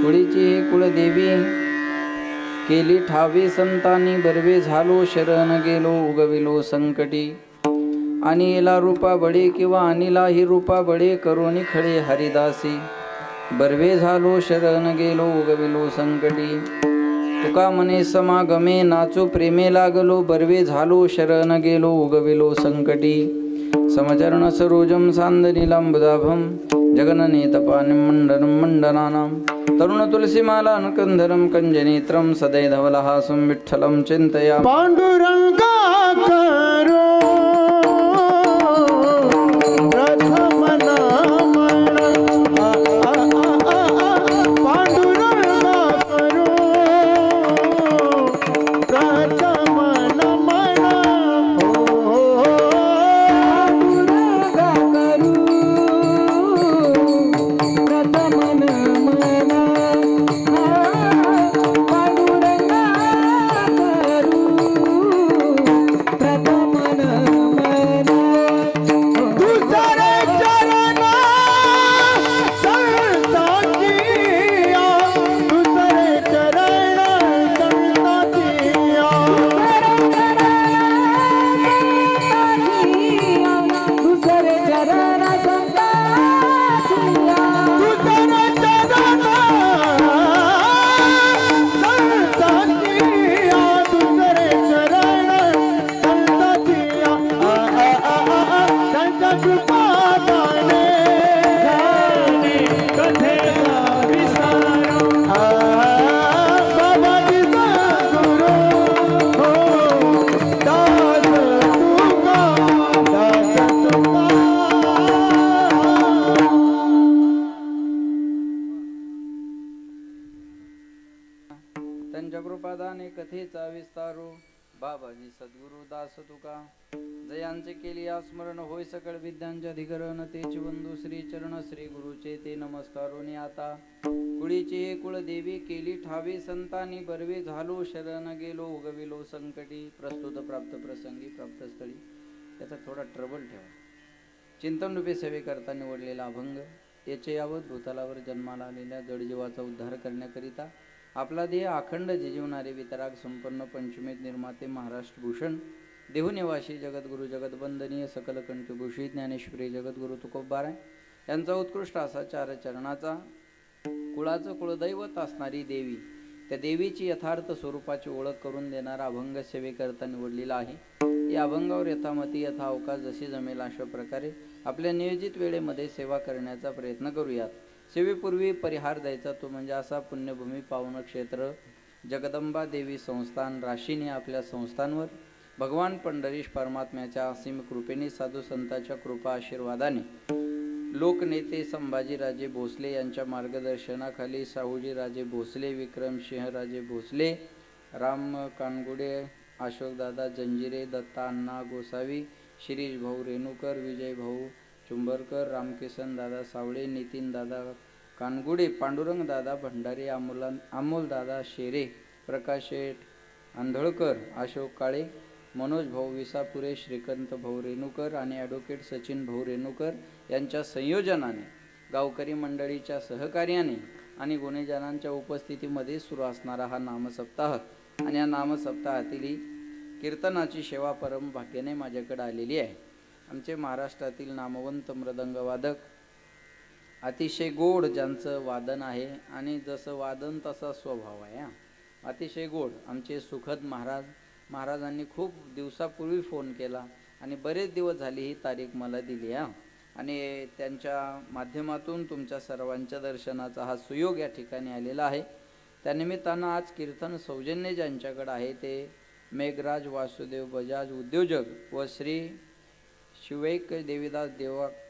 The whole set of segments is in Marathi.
कुळीची हे कुळदेवी केली ठावी संतानी बर्वे झालो शरण गेलो उगविलो संकटी आणि येला रूपा बडे किंवा अनिला ही रूपा बडे करोनी खडे हरिदासी बर्वे झालो शरण गेलो उगविलो संकटी तुका मने समागमे नाचो प्रेमे लागलो बर्वे झालो शरण गेलो उगविलो संकटी समचरण सरोजम सांदनीलांबुदाभम जगननेतपानिं मंडनं मंडनानां तरुण तुलसीमाला अनुकंधरं कंजनेत्रं सदैधवलहासं विठ्ठलं चिन्तयामि पांडुरंगा करो प्रथम नमन पांडुरंगा करो प्रथम नमन त्यांच्या कृपादाने कथेचा विस्तारो बाबाजी सद्गुरु दास तुका जयांचे केली स्मरण होय सकळ विद्यांचे अधिकरण तेची वंदू श्री चरण श्री गुरुचे ते नमस्कारोनी आता कुळीची हे कुळदेवी केली ठावे संतानी बर्वे झालो शरण गेलो उगविलो संकटी प्रस्तुत प्राप्त प्रसंगी प्राप्तस्थळी याचा थोडा ट्रबल ठेवा चिंतन रूपे सेवे करता निवडलेला अभंग याचे यावत भूतलावर जन्माला आलेल्या जडजीवाचा उद्धार करण्याकरिता आपला देह अखंड जिजीवणारे वितराग संपन्न पंचमेत निर्माते महाराष्ट्र भूषण देहुनिवासी जगद्गुरु जगदवंदनीय सकल कंठभूषित ज्ञानेश्वरी जगद्गुरु तुकोबाराय यांचा उत्कृष्ट असा चार चरणाचा कुळाचं कुळदैवत असणारी देवी त्या देवीची यथार्थ स्वरूपाची ओळख करून देणारा अभंग सेवेकरता निवडलेला आहे। या अभंगावर यथामती यथा अवकाश जशी जमेल अशा प्रकारे आपल्या नियोजित वेळेमध्ये सेवा करण्याचा प्रयत्न करूयात। सेवेपूर्वी परिहार द्यायचा तो म्हणजे असा पुण्यभूमी पावन क्षेत्र जगदंबा देवी संस्थान राशीने आपल्या संस्थांवर भगवान पंढरीश परमात्म्याच्या असीम कृपेने साधू संतांच्या कृपा आशीर्वादाने लोकनेते संभाजीराजे भोसले यांच्या मार्गदर्शनाखाली साहूजीराजे भोसले विक्रमसिंहराजे भोसले राम कानगुडे अशोकदादा जंजिरे दत्ता अण्णा गोसावी शिरीष भाऊ रेणुकर विजय भाऊ चुंबरकर रामकिसन दादा सावळे नितीन दादा कानगुडे पांडुरंग दादा भंडारी अमोल दादा शेरे प्रकाश शेठ आंधळकर अशोक काळे मनोज भाऊ विसापुरे श्रीकांत भाऊ रेणुकर आणि ॲडव्होकेट सचिन भाऊ रेणुकर यांच्या संयोजनाने गावकरी मंडळीच्या सहकार्याने आणि गुणेजनांच्या उपस्थितीमध्ये सुरू असणारा हा नामसप्ताह आणि या नामसप्ताहातील कीर्तनाची सेवा परम भाग्याने माझ्याकडे आलेली आहे। आमचे महाराष्ट्रातील नामवंत मृदंगवादक अतिशय गोड ज्यांचं वादन आहे आणि जसं वादन तसा स्वभाव आहे अतिशय गोड आमचे सुखद महाराजांनी खूप दिवसापूर्वी फोन केला आणि बरेच दिवस झाले ही तारीख मला दिली आणि त्यांच्या माध्यमातून तुमच्या सर्वांच्या दर्शनाचा हा सुयोग या ठिकाणी आलेला आहे। त्यानिमित्तानं आज कीर्तन सौजन्य ज्यांच्याकडे आहे ते मेघराज वासुदेव बजाज उद्योजक व श्री शिवैक देवीदास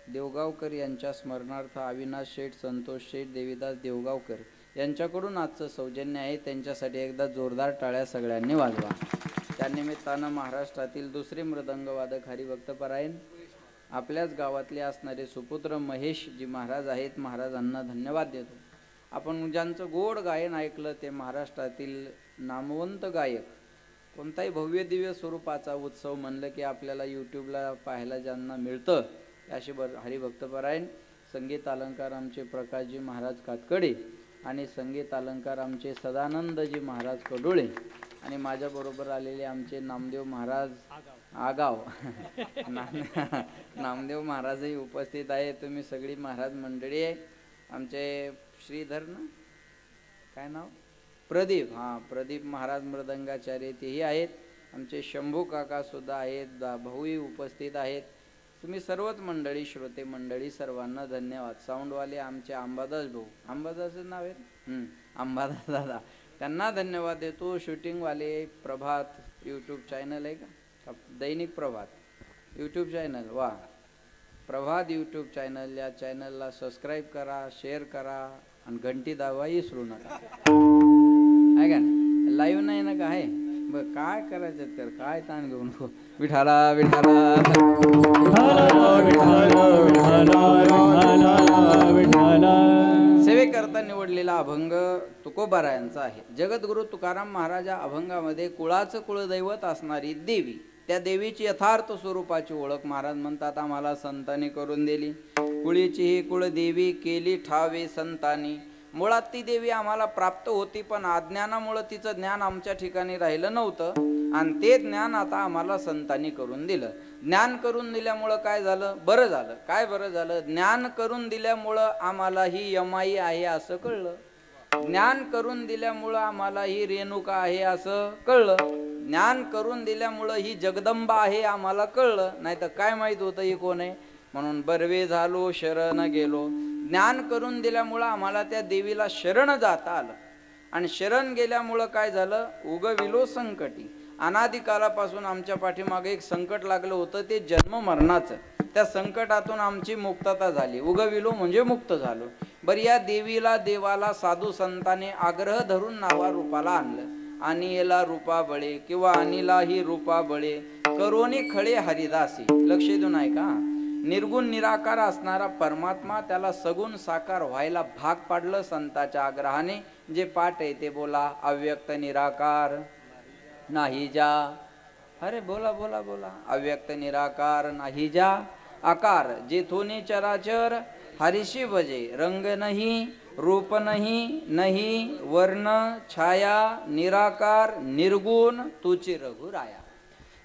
देवगावकर यांच्या स्मरणार्थ अविनाश शेठ संतोष शेठ देवीदास देवगावकर यांच्याकडून आजचं सौजन्य आहे। त्यांच्यासाठी एकदा जोरदार टाळ्या सगळ्यांनी वाजवा। त्यानिमित्तानं महाराष्ट्रातील दुसरे मृदंगवादक हरिभक्तपरायण आपल्याच गावातले असणारे सुपुत्र महेश जी महाराज आहेत महाराजांना धन्यवाद देतो। आपण ज्यांचं गोड गायन ऐकलं ते महाराष्ट्रातील नामवंत गायक कोणताही भव्य दिव्य स्वरूपाचा उत्सव म्हणलं की आपल्याला यूट्यूबला पाहायला ज्यांना मिळतं असे हरिभक्तपरायण संगीत अलंकार आमचे प्रकाशजी महाराज कातकडे आणि संगीत अलंकार आमचे सदानंदजी महाराज कडोळे आणि माझ्याबरोबर आलेले आमचे नामदेव महाराज आगाव नामदेव महाराजही उपस्थित आहे. तुम्ही सगळी महाराज मंडळी आहे. आमचे श्रीधर ना काय नाव प्रदीप, हां प्रदीप महाराज मृदंगाचार्य तेही आहेत. आमचे शंभू काका सुद्धा आहेत, भाऊही उपस्थित आहेत. तुम्ही सर्वच मंडळी श्रोते मंडळी सर्वांना धन्यवाद. साऊंडवाले आमचे अंबादास भाऊ, अंबादासचं नाव आहे अंबादास दादा, त्यांना धन्यवाद देतो. शूटिंगवाले प्रभात यूट्यूब चॅनल आहे का, दैनिक प्रभात यूट्यूब चॅनल, वा प्रभात यूट्यूब चॅनल, या चॅनलला सबस्क्राईब करा, शेअर करा आणि घंटी दाबाही विसरू नका. आहे का नाही, लाईव्ह नाही ना का आहे बरं, काय करायचं कर, काय ताण घेऊन विठाला विठाला सेवेकरता निवडलेला अभंग तुकोबारायांचा आहे. जगद्गुरु तुकाराम महाराजा अभंगामध्ये कुळाचं कुळदैवत असणारी देवी, त्या देवीची यथार्थ स्वरूपाची ओळख महाराज म्हणतात आम्हाला संतांनी करून दिली. कुळीची ही कुळदेवी केली ठावे संतांनी. मुळात ती देवी आम्हाला प्राप्त होती, पण अज्ञानामुळे तिचं ज्ञान आमच्या ठिकाणी राहिलं नव्हतं आणि ते ज्ञान आता आम्हाला संतांनी करून दिलं. ज्ञान करून दिल्यामुळं काय झालं, बरं झालं. काय बरं झालं, ज्ञान करून दिल्यामुळं आम्हाला ही यमाई आहे असं कळलं. ज्ञान करून दिल्यामुळं आम्हाला ही रेणुका आहे असं कळलं. ज्ञान करून दिल्यामुळं ही जगदंबा आहे आम्हाला कळलं. नाही तर काय माहित होतं ही कोण आहे. म्हणून बरवे झालो शरण गेलो. ज्ञान करून दिल्यामुळं आम्हाला त्या देवीला शरण जाता आलं आणि शरण गेल्यामुळं काय झालं, उगविलो संकटी. अनादिकालापासून आमच्या पाठीमागे एक संकट लागलं होतं, ते जन्म मरणाचं. त्या संकटातून आमची मुक्तता झाली. उगविलो म्हणजे मुक्त झालो. बरं, या देवीला देवाला साधू संतांनी आग्रह धरून नावा रूपाला आणलं. अनिला रूपा बळे किंवा अनिला ही रूपा बळे करोनी खळे हरिदासी. लक्ष देऊन आहे का, निर्गुण निराकार असणारा परमात्मा त्याला सगुण साकार व्हायला भाग पाडलं संताच्या आग्रहाने. जे पाठ आहे ते बोला, अव्यक्त निराकार नाही जा, अरे बोला बोला बोला, अव्यक्त निराकार नाही जा आकार, जेथोनी चराचर हरिशी भजे. रंग नाही रूप नाही, नाही वर्ण छाया, निराकार निर्गुण तुची रघुराया.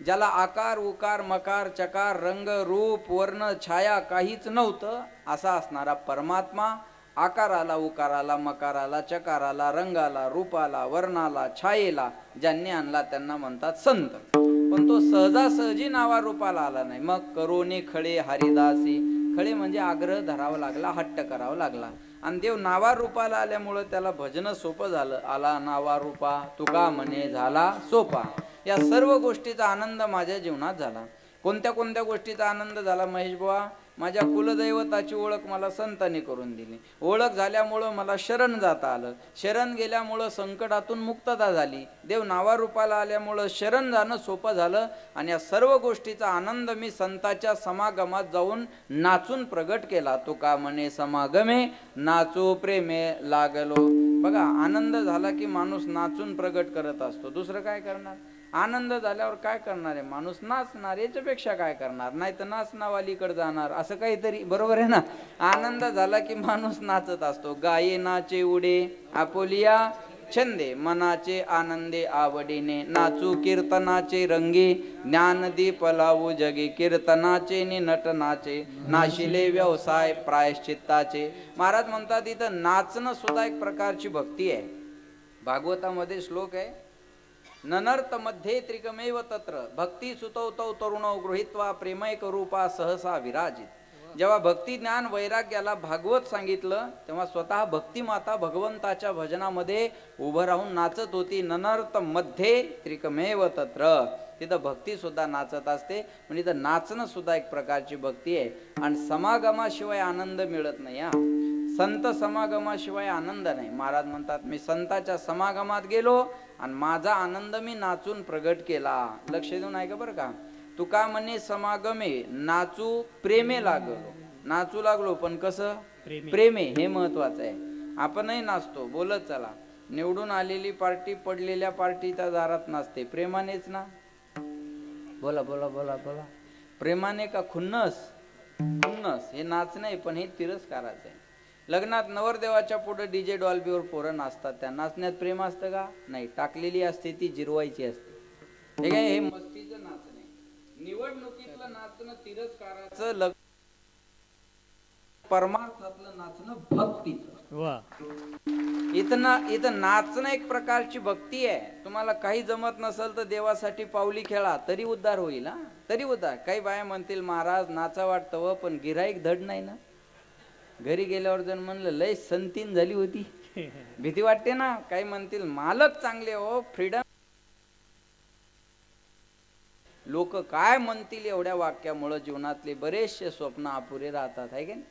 ज्याला आकार उकार मकार चकार रंग रूप वर्ण छाया काहीच नव्हतं असा असणारा परमात्मा, आकाराला उकाराला मकाराला चकाराला रंगाला रूपाला वर्णाला छायेला ज्यांनी आणला त्यांना म्हणतात संत. पण तो सहजासहजी नावा रूपाला आला नाही. मग करोनी खळे हरिदासी. खळे म्हणजे आग्रह धरावा लागला, हट्ट करावा लागला. आणि देव नावा रूपाला आल्यामुळं त्याला भजन सोपं झालं. आला नावा रूपा तुका म्हणे झाला सोपा. या सर्व गोष्टीचा आनंद माझ्या जीवनात झाला. कोणत्या कोणत्या गोष्टीचा आनंद झाला महेश बुवा, माझ्या कुलदैवताची ओळख मला संतांनी करून दिली. ओळख झाल्यामुळं मला शरण जाता आलं. शरण गेल्यामुळं संकटातून मुक्तता झाली. देव नावारूपाला आल्यामुळं शरण जाणं सोपं झालं. आणि या सर्व गोष्टीचा आनंद मी संताच्या समागमात जाऊन नाचून प्रगट केला. तुका म्हणे समागमे नाचू प्रेमे लागलो. बघा, आनंद झाला की माणूस नाचून प्रगट करत असतो. दुसरं काय करणार, आनंद झाल्यावर काय करणार आहे माणूस, नाचणार. याच्यापेक्षा काय करणार, नाही तर नाचनावालीकडे जाणार असं काहीतरी, बरोबर आहे ना. आनंद झाला की माणूस नाचत असतो. गाये नाचे उडे आपोलिया छंदे, मनाचे आनंदे आवडीने नाचू कीर्तनाचे रंगी. ज्ञानदीप लावू जगी कीर्तनाचे नि नटनाचे, नाशिले व्यवसाय प्रायश्चित्ताचे. महाराज म्हणतात इथं नाचणं सुद्धा एक प्रकारची भक्ती आहे. भागवतामध्ये श्लोक आहे, ननर्त मध्ये त्रिकमेव तत्र भक्ती सुतौ तौ तरुणौ गृहीत्वा प्रेमैक रूपा सहसा विराजित. जेव्हा भक्ती ज्ञान वैराग्याला भागवत सांगितलं तेव्हा स्वतः भक्ती माता भगवंताच्या भजनामध्ये उभं राहून नाचत होती. ननर्त मध्ये त्रिकमेव तत्र, तिथं भक्ती सुद्धा नाचत असते. म्हणजे इथं नाचणं सुद्धा एक प्रकारची भक्ती आहे. आणि समागमाशिवाय आनंद मिळत नाही. हा, संत समागमाशिवाय आनंद नाही. महाराज म्हणतात मी संताच्या समागमात गेलो आणि माझा आनंद मी नाचून प्रगट केला. लक्ष देऊन ऐका बरं का. तुका म्हणे समागमे नाचू प्रेमे लागलो. नाचू लागलो पण कसं, प्रेमे, हे महत्वाचं आहे. आपणही नाचतो बोलत चला. निवडून आलेली पार्टी पडलेल्या पार्टीच्या दारात नाचते, प्रेमानेच ना. बोला बोला बोला बोला, प्रेमाने का खुन्नस. खुन्नस हे नाच नाही, पण हे तिरस्काराचं आहे. लग्नात नवरदेवाच्या पुढे डीजे डॉल्बीवर पोरं नाचतात, त्या नाचण्यात प्रेम असतं का? नाही, टाकलेली असते ती जिरवायची असते. हे काय, हे मस्तीचं नाचणे. निवडणुकीतलं नाचणं तिरस्काराचं, लग्न परमार्थातलं नाचणं भक्तीचं. इथं नाचणं एक प्रकारची भक्ती आहे. तुम्हाला काही जमत नसेल तर देवासाठी पावली खेळा तरी उद्धार होईल. हा, तरी उद्धार. काही बाया म्हणतील महाराज नाचा वाटतं व पण गिराईक धड नाही ना. घरी गेल्यावर जर म्हणलं लय संतीन झाली होती, भीती वाटते ना. काही म्हणतील मालक चांगले हो, फ्रीडम. लोक काय म्हणतील एवढ्या वाक्यामुळे जीवनातले बरेचसे स्वप्न अपुरे राहतात, आहे की नाही?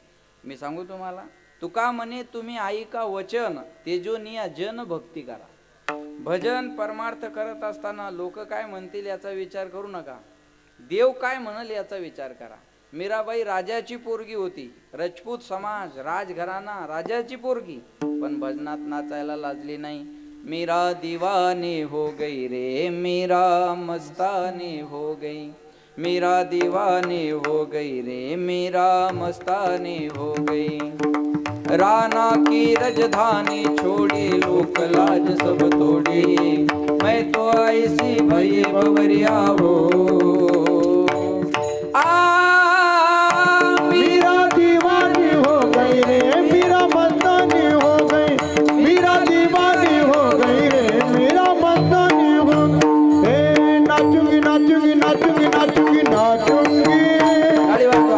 मी सांगू तुम्हाला, तुका म्हणे तुम्ही ऐका वचन, तेजोनिया जन भक्ती करा. भजन परमार्थ करत असताना लोक काय म्हणतील याचा विचार करू नका. देव काय म्हणल याचा विचार करा. मीराबाई राजाची पोरगी होती, राजपूत समाज, राजघराणा, राजाची पोरगी, पण भजनात नाचायला लाजली नाही. मीरा दीवानी हो गई रे, मीरा मस्तानी हो गई, मीरा दीवानी हो गई रे, मीरा मस्तानी हो गई. राना की राजधानी छोड़ी, लोक लाज सब तोड़ी, मैं तो ऐसी भई बवरिया हो. मीरा दीवानी हो गई रे, मीरा मस्तानी हो गई, मीरा दीवानी हो गई रे, मीरा मस्तानी हो गई. नाचूंगी नाचूंगी नाचूंगी नाचूंगी नाचूंगी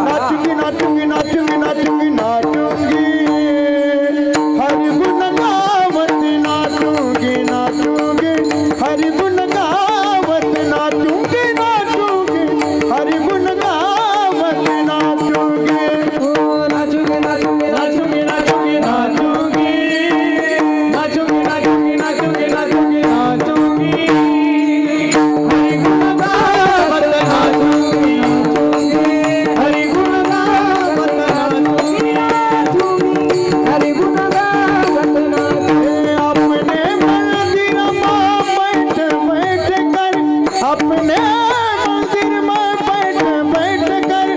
नाचूंगी नाचूंगी नाचूंगी नाचूंगी नाचूंगी, हरि गुण गावत नाचूंगी नाचूंगी, हरि गुण गावत नाचूंगी नाचूंगी, हरि गुण गावत नाचूंगी. नाचूंगी नाचूंगी नाचूंगी नाचूंगी नाचूंगी, नाचूंगी नाचूंगी नाचूंगी नाचूंगी नाचूंगी, हरि गुण गावत नाचूंगी नाचूंगी, हरि गुण गावत नाचूंगी नाचूंगी, हरि गुण गावत नाचूंगी. अपने मंदिर में बैठ बैठ कर, अपने मंदिर में बैठ बैठ कर,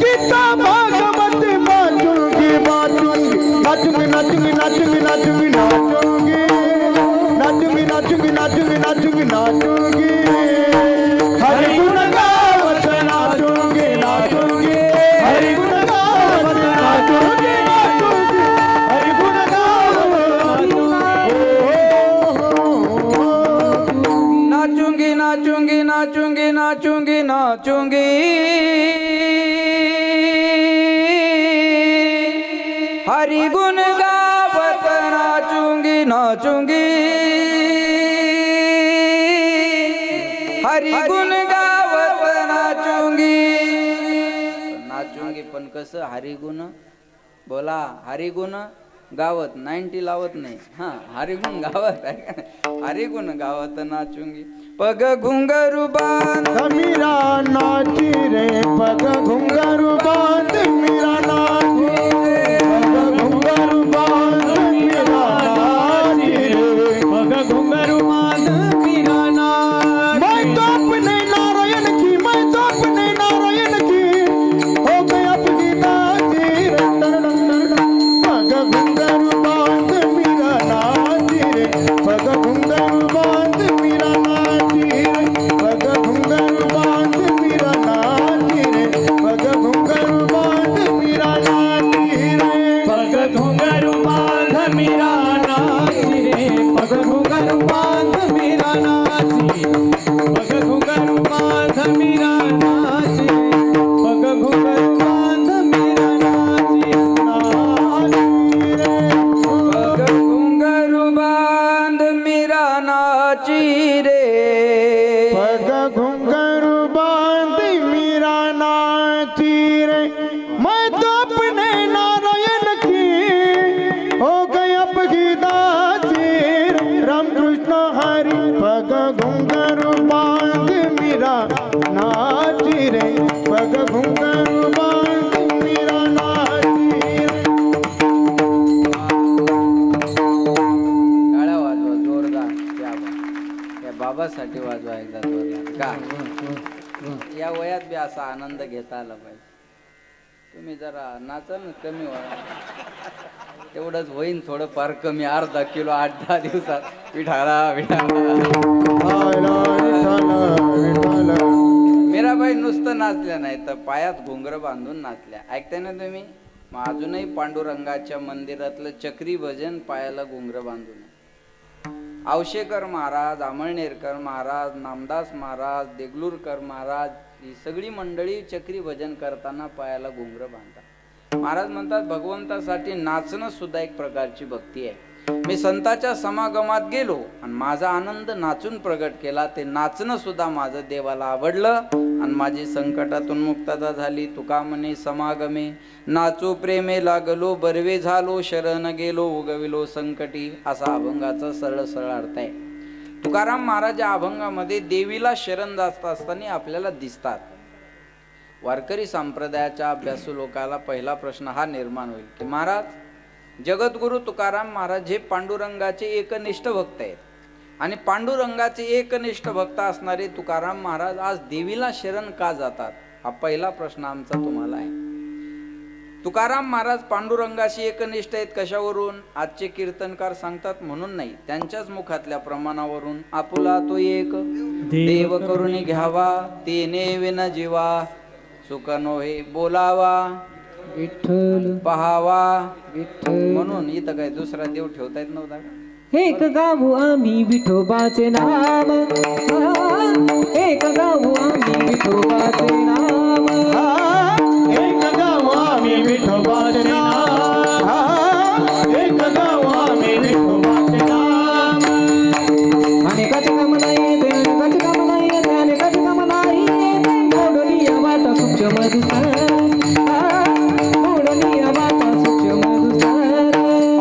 गीता भागवत बांचूंगी बांचूंगी, नाचूंगी नाचूंगी नाचूंगी नाचूंगी नाचूंगी, नाचूंगी नाचूंगी नाचूंगी नाचूंगी नाचूंगी, हरि गुण गावत नाचूंगी नाचूंगी, हरि गुण गावत नाचूंगी नाचूंगी, हरि गुण गावत नाचूंगी नाचूंगी नाचूंगी नाचूंगी नाचूंगी, हरि गुण गावत नाचूंगी नाचूंगी, हरि गुण गावत नाचूंगी. नाचूंगी पण कसं? हरिगुण बोला, हरिगुण गावत, 90 लावत नाही. हा, हरिगुण गावत आहे का नाही? हरिगुण गावत नाचूंगी. पग घुंगरू बांध मीरा नाची रे, पग घुंगरू बांध मीरा नाची रे, पग घुंगरू बांध मीरा नाची रे, पग घुंगरू बांध मीरा नाची. मैं तो अपने नारायण की, मैं तो अपने नारायण की हो गई अपनी नाची रे. पग घुंगरू बांध मीरा नाची रे, पग घुंगरू बांध मीरा नाची रे, पग घुंगरू बांध मीरा नाची रे, पग घुंगरू बांध मीरा नाची रे, पग घुंगरू बांध मीरा नाची रे, पग घुंगरू बांध मीरा नाची, पग घुंगरू बांध मीरा नाची, पग घुंगरू बांध मीरा नाची रे. पग घुंगरू बांध मीरा नाची रे, पग घुंघरू बांध मीरा नाची रे. मैं तो अपने नारायण की हो गई अपनी दासी रे. राम कृष्ण हरि पग घुंघरू बांध मीरा नाची रे, पग घुंघरू बांध मीरा नाची रे. टाळ्या वाजवा जोरदार. त्या बाबासाठी वाजवा एकदा जोरदार. का या वयात बी असा आनंद घेता आला पाहिजे. तुम्ही जरा नाचाल ना, कमी वया तेवढंच होईन थोडं फार कमी, अर्धा किलो 8-10 दिवसात. विठाला विठाला. मीराबाई नुसतं नाचल्या नाही तर पायात घुंगर बांधून नाचल्या. ऐकताय ना तुम्ही? मग अजूनही पांडुरंगाच्या मंदिरातलं चक्री भजन पायाला घुंगर बांधून. आवशेकर महाराज, अमळनेरकर महाराज, नामदास महाराज, देगलूरकर महाराज, ही सगळी मंडळी चक्री भजन करताना पायाला घुंगर बांधतात. महाराज म्हणतात भगवंतासाठी नाचणं सुद्धा एक प्रकारची भक्ती आहे. मी संतांच्या समागमात गेलो आणि माझा आनंद नाचून प्रगट केला. ते नाचणं सुद्धा माझं देवाला आवडलं आणि माझी संकटातून मुक्तता झाली. तुका म्हणे समागमे नाचू प्रेमे लागलो, बरवे झालो शरण गेलो, उगविलो संकटी, असा अभंगाचा सरळ सरळ अर्थ आहे. तुकाराम महाराज या अभंगामध्ये देवीला शरण जात असताना आपल्याला दिसतात. वारकरी संप्रदायाच्या अभ्यासू लोकाला पहिला प्रश्न हा निर्माण होईल की महाराज, जगद्गुरु तुकाराम महाराज हे पांडुरंगाचे एकनिष्ठ भक्त आहेत आणि पांडुरंगाचे एकनिष्ठ भक्त असणारे तुकाराम महाराज आज देवीला शरण का जातात? हा पहिला प्रश्न आमचा तुम्हाला आहे. तुकाराम महाराज पांडुरंगाशी एकनिष्ठ आहेत कशावरून? आजचे कीर्तनकार सांगतात म्हणून नाही, त्यांच्याच मुखातल्या प्रमाणावरून. आपुला तो एक देव करून घ्यावा, तेने विन जीवा सुख नोहे बोलावा, विठ्ठल पहावा विठ्ठल. म्हणून इथं काय दुसरा देव ठेवता येत नव्हता का? एक गाऊ आम्ही विठोबाचे नाम, एक गाऊ आम्ही विठोबाचे नाम, एक गाव आम्ही विठोबाचे नाम, एक गाव आम्ही विठोबाचे नाम. अनेकाचे काम नाही येते, अनेकाचे काम नाही येते, अनेकाचे काम नाही येते, मोडली वाटा सूक्ष्म दुसर, मोडली वाटा सूक्ष्म दुसर.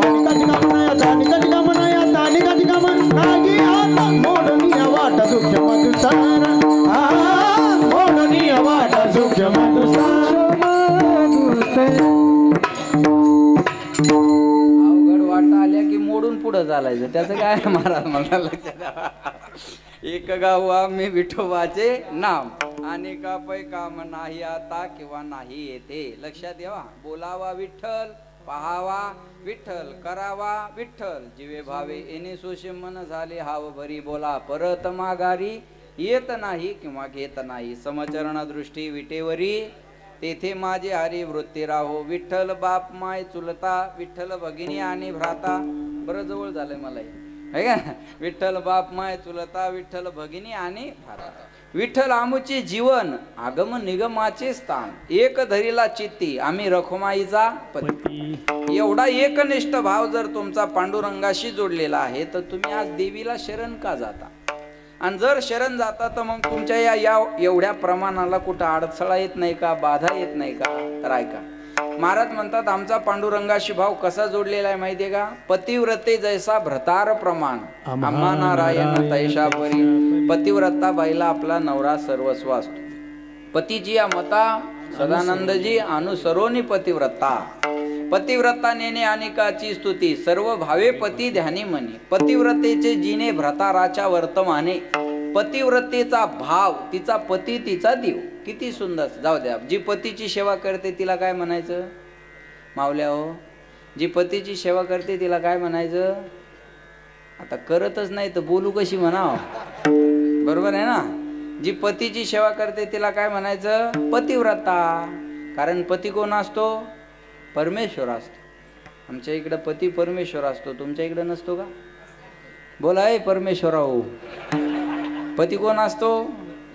अनेकाची कामं नाही आता, अनेकाची कामं नाही आता, अनेकाची कामं नाही आता, मोडणी वाट सूक्ष्म दुसर, मोडणी वाट सूक्ष्म दुसर. अवघड वाटा आल्या की मोडून पुढं चालायचं, त्याचं काय महाराज मला लक्षात द्यावा. एक गाव आम्ही विठोबाचे नाम, अनेका पै काम नाही आता किंवा नाही येते. लक्षात ठेवा. बोलावा विठ्ठल, पहावा विठ्ठल, करावा विठ्ठल, जीवे भावे येणे सोशे मन झाले हाव भरी, बोला परत माघारी येत नाही किंवा घेत नाही. समचरण दृष्टी विटेवरी तेथे माझे हरी वृत्ती राहो, विठ्ठल बाप माय चुलता, विठ्ठल भगिनी आणि भ्राता. बरं जवळ झालंय मला हे का. विठ्ठल बाप माय चुलता, विठ्ठल भगिनी आणि भ्राता. विठ्ठल आमुचे जीवन, आगम निगमाचे स्थान, एक धरीला चित्ती आम्ही रखुमाईचा पती. एवढा एकनिष्ठ भाव जर तुमचा पांडुरंगाशी जोडलेला आहे तर तुम्ही आज देवीला शरण का जाता? आणि जर शरण जाता तर मग तुमच्या या एवढ्या प्रमाणाला कुठं अडथळा येत नाही का, बाधा येत नाही का? तर ऐका, महाराज म्हणतात आमचा पांडुरंगाशी भाव कसा जोडलेला आहे माहितीये का? पतिव्रते जैसा भ्रतार प्रमाण, आम्हा नारायण तैशा परी. पतिव्रता बाईला आपला नवरा सर्वस्व असतो. पतीजी या मता सदानंदजी अनुसरोनी पतिव्रता. पतिव्रता नेणे अनेकाची स्तुती, सर्व भावे पती ध्यानी म्हणे. पतिव्रतेचे जिने भ्रताराच्या वर्तमाने. पतिव्रतेचा भाव, तिचा पती तिचा देव. किती सुंदर. जाऊ द्या, जी पतीची सेवा करते तिला काय म्हणायचं मावल्या हो? जी पतीची सेवा करते तिला काय म्हणायचं? आता करतच नाही तर बोलू कशी म्हणाव? बरोबर आहे ना. जी पतीची सेवा करते तिला काय म्हणायचं? पतिव्रता. कारण पती कोण असतो? परमेश्वर असतो. आमच्या इकडं पती परमेश्वर असतो, तुमच्या इकडं नसतो का? बोला आहे परमेश्वराओ. पती कोण असतो?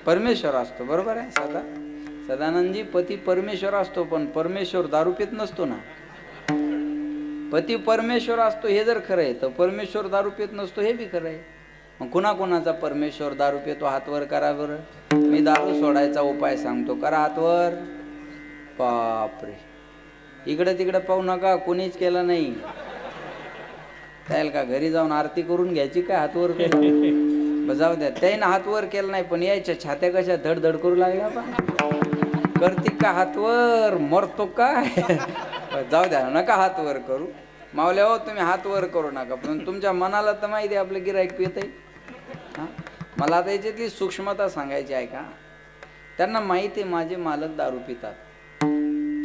परमेश्वर असतो. बरोबर आहे. सदानंदजी, पती परमेश्वर असतो पण परमेश्वर दारू पित नसतो ना. पती परमेश्वर असतो हे जर खरं आहे तर परमेश्वर दारू पित नसतो हे बी खरं आहे. मग कुणाकुणाचा परमेश्वर दारू पितो? हातवर करा बरं. मी दारू सोडायचा उपाय सांगतो, करा हातवर. बापरे, इकडं तिकडं पाहू नका, कोणीच केला नाही. त्याला का घरी जाऊन आरती करून घ्यायची काय? हातवर केला जाऊ द्या. त्यानं हातवर केलं नाही पण यायच्या छात्या कशा धडधड करू लागल्या. करते का हातवर? मरतो काय? जाऊ द्या, नका हातवर करू. मावल्या हो, तुम्ही हातवर करू नका, पण तुमच्या मनाला तर माहिती आहे आपलं गिऱ्हाईक पित आहे. मला आता याच्यातली सूक्ष्मता सांगायची आहे का? त्यांना माहिती आहे माझे मालक दारू पितात.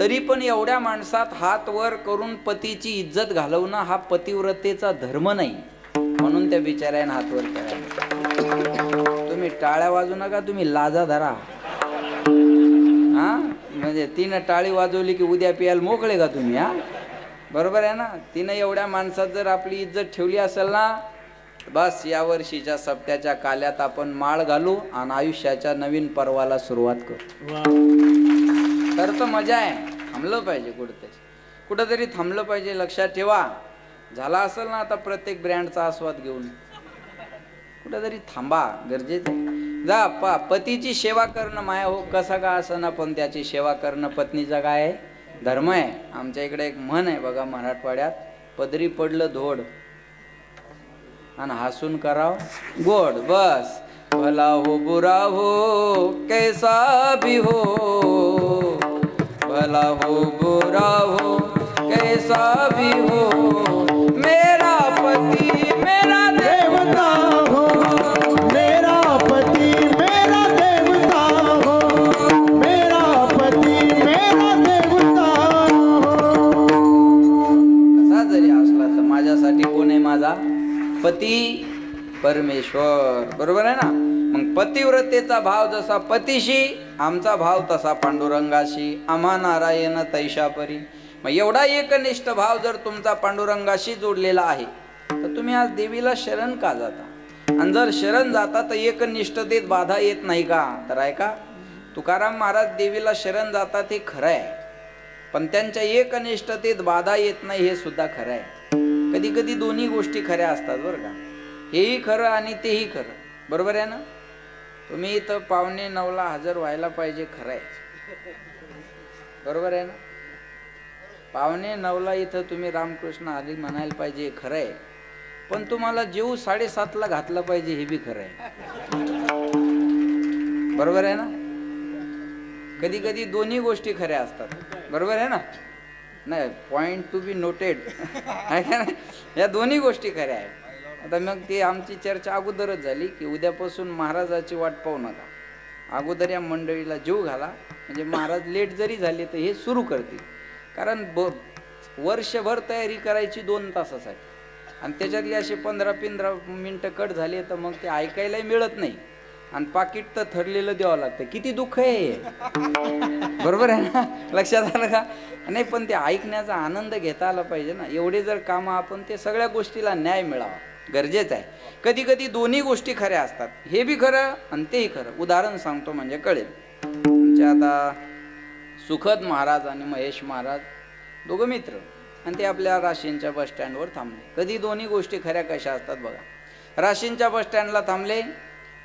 तरी पण एवढ्या माणसात हात वर करून पतीची इज्जत घालवणं हा पतिव्रतेचा धर्म नाही, म्हणून त्या बिचाऱ्याने हात वर केला. तुम्ही टाळ्या वाजू नका, तुम्ही लाजा धरा. हा म्हणजे तिनं टाळी वाजवली की उद्या पियाला मोकळे का तुम्ही? हा बरोबर आहे ना. तिनं एवढ्या माणसात जर आपली इज्जत ठेवली असेल ना, बस या वर्षीच्या सप्त्याच्या काल्यात आपण माळ घालू आणि आयुष्याच्या नवीन पर्वाला सुरुवात करू. तर मजा आहे. थांबलं पाहिजे कुठंतरी थांबलं पाहिजे. लक्षात ठेवा, झाला असेल ना आता प्रत्येक ब्रँडचा आस्वाद घेऊन, कुठंतरी थांबा, गरजेचं आहे. जा पतीची सेवा करणं माया हो कसा का असं ना, पण त्याची सेवा करणं पत्नीचा काय आहे? धर्म आहे. आमच्या इकडे एक म्हण आहे बघा मराठवाड्यात, पदरी पडलं धोड आणि हसून कराव गोड. बस भला हो बुरा हो कैसा भी हो, भला हो बुरा हो कैसा भी हो, मेरा पति मेरा देवता हो, मेरा पति मेरा देवता हो, मेरा पति मेरा देवता हो. कसा जरी असला तर माझ्यासाठी कोण आहे? माझा पती परमेश्वर. बरोबर आहे ना. मग पतिव्रतेचा भाव जसा पतीशी, आमचा भाव तसा पांडुरंगाशी. आम्हा नारायण तैशा परी. मग एवढा एकनिष्ठ भाव जर तुमचा पांडुरंगाशी जोडलेला आहे तर तुम्ही आज देवीला शरण का जाता? आणि जर शरण जाता तर एकनिष्ठतेत बाधा येत नाही का? तर ऐका, तुकाराम महाराज देवीला शरण जातात हे खरं आहे, पण त्यांच्या एकनिष्ठतेत बाधा येत नाही हे सुद्धा खरं आहे. कधी कधी दोन्ही गोष्टी खऱ्या असतात बरं का. हेही खरं आणि तेही खरं. बरोबर आहे ना. तुम्ही इथं 8:45ला हजर व्हायला पाहिजे, खरं आहे. बरोबर आहे ना. 8:45ला इथं तुम्ही रामकृष्ण हरी म्हणायला पाहिजे, खरं आहे. पण तुम्हाला जेव 7:30ला घातलं पाहिजे हे बी खरं आहे. बरोबर आहे ना. कधी कधी दोन्ही गोष्टी खऱ्या असतात. बरोबर आहे ना. नाही, पॉइंट टू बी नोटेड आहे का नाही. या दोन्ही गोष्टी खऱ्या आहेत. आता मग ती आमची चर्चा अगोदरच झाली की उद्यापासून महाराजाची वाट पाहू नका. अगोदर या मंडळीला जीव घाला, म्हणजे महाराज लेट जरी झाले तर हे सुरू करतील. कारण वर्षभर तयारी करायची 2 तासासाठी, आणि त्याच्यातली असे 15-15 मिनटं कट झाले तर मग ते ऐकायलाही मिळत नाही, आणि पाकिट तर ठरलेलं द्यावं लागतं. किती दुःख आहे. बरोबर आहे ना. लक्षात आलं का नाही. पण ते ऐकण्याचा आनंद घेता आला पाहिजे ना. एवढे जर कामं आपण, ते सगळ्या गोष्टीला न्याय मिळावा गरजेचं आहे. कधी कधी दोन्ही गोष्टी खऱ्या असतात. हे बी खरं आणि तेही खरं. उदाहरण सांगतो म्हणजे कळेल. आमच्या आता सुखद महाराज आणि महेश महाराज दोघं मित्र, आणि ते आपल्या राशींच्या बसस्टँडवर थांबले. कधी दोन्ही गोष्टी खऱ्या कशा असतात बघा. राशींच्या बसस्टँडला थांबले